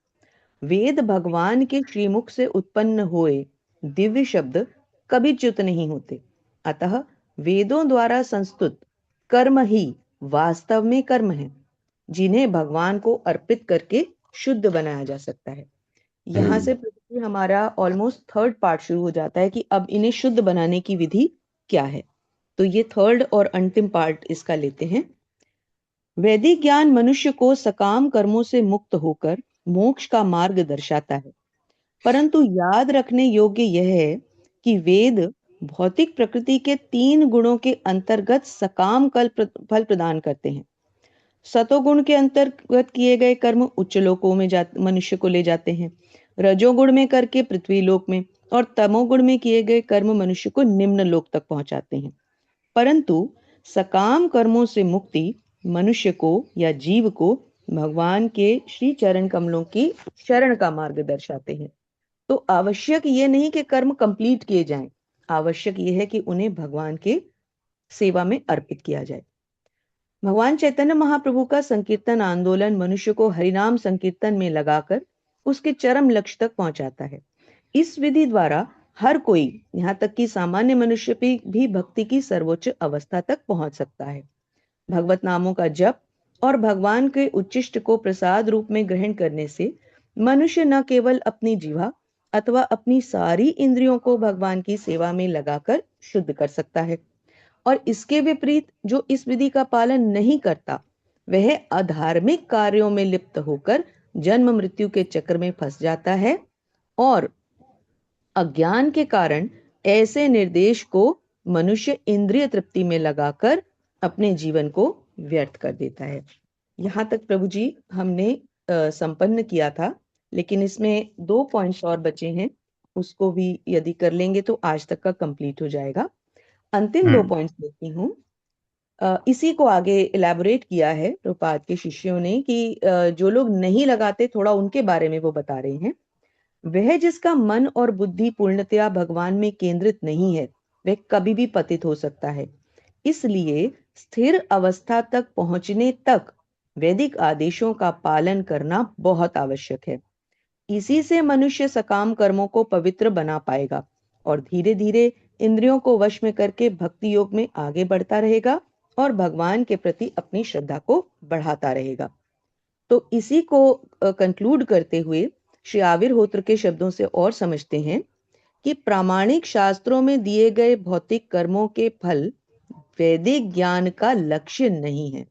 वेद भगवान के श्रीमुख से उत्पन्न हुए दिव्य शब्द कभी च्युत नहीं होते। अतः वेदों द्वारा संस्तुत कर्म ही वास्तव में कर्म है, जिन्हें भगवान को अर्पित करके शुद्ध बनाया जा सकता है। यहाँ से हमारा ऑलमोस्ट थर्ड पार्ट शुरू हो जाता है कि अब इन्हें शुद्ध बनाने की विधि क्या है। तो ये थर्ड और अंतिम पार्ट इसका लेते हैं। वैदिक ज्ञान मनुष्य को सकाम कर्मों से मुक्त होकर मोक्ष का मार्ग दर्शाता है, परंतु याद रखने योग्य यह है कि वेद भौतिक प्रकृति के 3 गुणों के अंतर्गत सकाम फल प्रदान करते हैं। सतोगुण के अंतर्गत किए गए कर्म उच्च लोकों में मनुष्य को ले जाते हैं, रजोगुण में करके पृथ्वी लोक में, और तमोगुण में किए गए कर्म मनुष्य को निम्न लोक तक पहुंचाते हैं। परंतु सकाम कर्मों से मुक्ति मनुष्य को या जीव को भगवान के श्री चरण कमलों की शरण का मार्ग दर्शाते हैं। तो आवश्यक ये नहीं कि कर्म कंप्लीट किए जाएं, आवश्यक ये है कि उन्हें भगवान के सेवा में अर्पित किया जाए। भगवान चैतन्य महाप्रभु का संकीर्तन आंदोलन मनुष्य को हरिनाम संकीर्तन में लगाकर उसके चरम लक्ष्य तक पहुंचाता है। इस विधि द्वारा हर कोई, यहाँ तक कि सामान्य मनुष्य भी भक्ति की सर्वोच्च अवस्था तक पहुंच सकता है। भगवत नामों का जप और भगवान के उच्चिष्ट को प्रसाद रूप में ग्रहण करने से मनुष्य न केवल अपनी जीवा अथवा अपनी सारी इंद्रियों को भगवान की सेवा में लगाकर शुद्ध कर सकता है, और इसके विपरीत जो इस विधि का पालन नहीं करता वह अधार्मिक कार्यों में लिप्त होकर जन्म मृत्यु के चक्र में फंस जाता है और अज्ञान के कारण ऐसे निर्देश को मनुष्य इंद्रिय तृप्ति में लगाकर अपने जीवन को व्यर्थ कर देता है। यहाँ तक प्रभु जी हमने संपन्न किया था, लेकिन इसमें 2 पॉइंट्स और बचे हैं, उसको भी यदि कर लेंगे तो आज तक का कंप्लीट हो जाएगा। अंतिम 2 पॉइंट्स लेती हूँ। इसी को आगे इलैबोरेट किया है प्रभुपाद के शिष्यों ने कि जो लोग नहीं लगाते, थोड़ा उनके बारे में वो बता रहे हैं। वह जिसका मन और बुद्धि पूर्णतया भगवान में केंद्रित नहीं है वह कभी भी पतित हो सकता है। इसलिए स्थिर अवस्था तक पहुंचने तक वैदिक आदेशों का पालन करना बहुत आवश्यक है। इसी से मनुष्य सकाम कर्मों को पवित्र बना पाएगा और धीरे धीरे इंद्रियों को वश में करके भक्ति योग में आगे बढ़ता रहेगा और भगवान के प्रति अपनी श्रद्धा को बढ़ाता रहेगा। तो इसी को कंक्लूड करते हुए श्री आविर्होत्र के शब्दों से और समझते हैं कि प्रामाणिक शास्त्रों में दिए गए भौतिक कर्मों के फल वैदिक ज्ञान का लक्ष्य नहीं है।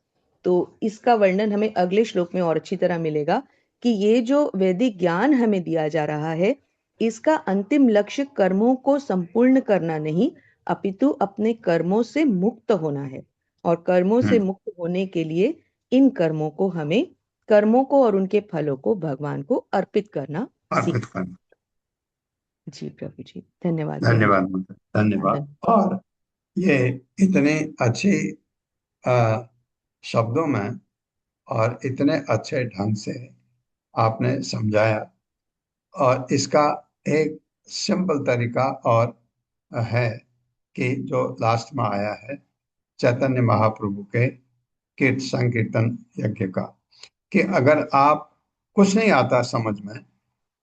तो इसका वर्णन हमें अगले श्लोक में और अच्छी तरह मिलेगा कि ये जो वैदिक ज्ञान हमें दिया जा रहा है इसका अंतिम लक्ष्य कर्मों को संपूर्ण करना नहीं, अपितु अपने कर्मों से मुक्त होना है। और कर्मों से मुक्त होने के लिए इन कर्मों को हमें, कर्मों को और उनके फलों को भगवान को अर्पित करना जी प्रभु जी। धन्यवाद। धन्यवाद। और ये इतने अच्छे शब्दों में और इतने अच्छे ढंग से आपने समझाया, और इसका एक सिंपल तरीका और है कि जो लास्ट में आया है चैतन्य महाप्रभु के संकीर्तन यज्ञ का, कि अगर आप कुछ नहीं आता समझ में,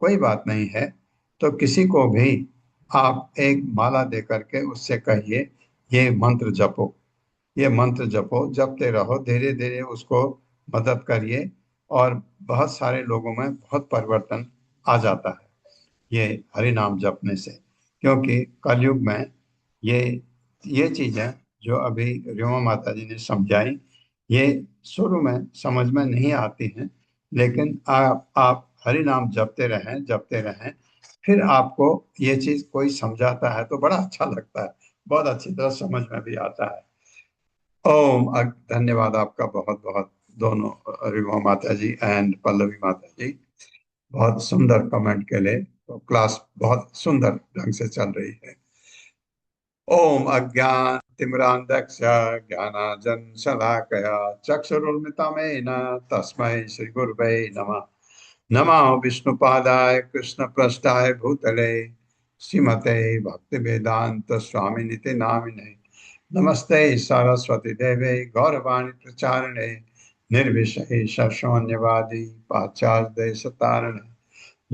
कोई बात नहीं है, तो किसी को भी आप एक माला दे करके उससे कहिए ये मंत्र जपो, ये मंत्र जपो, जपते रहो, धीरे धीरे उसको मदद करिए, और बहुत सारे लोगों में बहुत परिवर्तन आ जाता है ये हरि नाम जपने से। क्योंकि कलयुग में ये चीजें जो अभी रीमा माता जी ने समझाई, ये शुरू में समझ में नहीं आती हैं, लेकिन आप हरि नाम जपते रहें, फिर आपको ये चीज कोई समझाता है तो बड़ा अच्छा लगता है, बहुत अच्छी तरह समझ में भी आता है। ओम। धन्यवाद आपका बहुत बहुत, दोनों रीमा माता जी एंड पल्लवी माता जी, बहुत सुंदर कमेंट के लिए। तो क्लास बहुत सुंदर ढंग से चल रही है। ओम अज्ञान तिमिरांधक्ष ज्ञानाजन शलाकया चक्षुरुन्मिलितमेन तस्मै श्री गुरुवे नमः। नमो विष्णुपादाय कृष्णप्रेष्ठाय भूतले श्रीमते भक्तिवेदांत स्वामिनिति नामिने। नमस्ते सरस्वती देवे गौरवाणी प्रचारिणे निर्विशेष शून्यवादी पाश्चात्य देशतारिणे।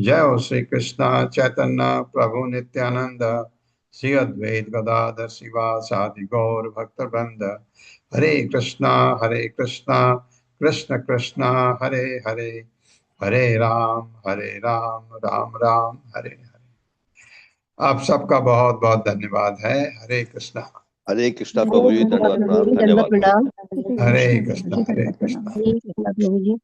जय हो श्री कृष्ण चैतन्य प्रभु नित्यानंद श्री अद्वैत गदाधर शिवासादि गौर भक्तवृंद। हरे कृष्णा कृष्ण कृष्णा हरे हरे, हरे राम राम राम हरे हरे। आप सबका बहुत बहुत धन्यवाद है। हरे कृष्णा। हरे कृष्णा प्रभु जी, धन्यवाद प्रणाम, धन्यवाद। हरे कृष्णा। हरे कृष्ण प्रभु जी।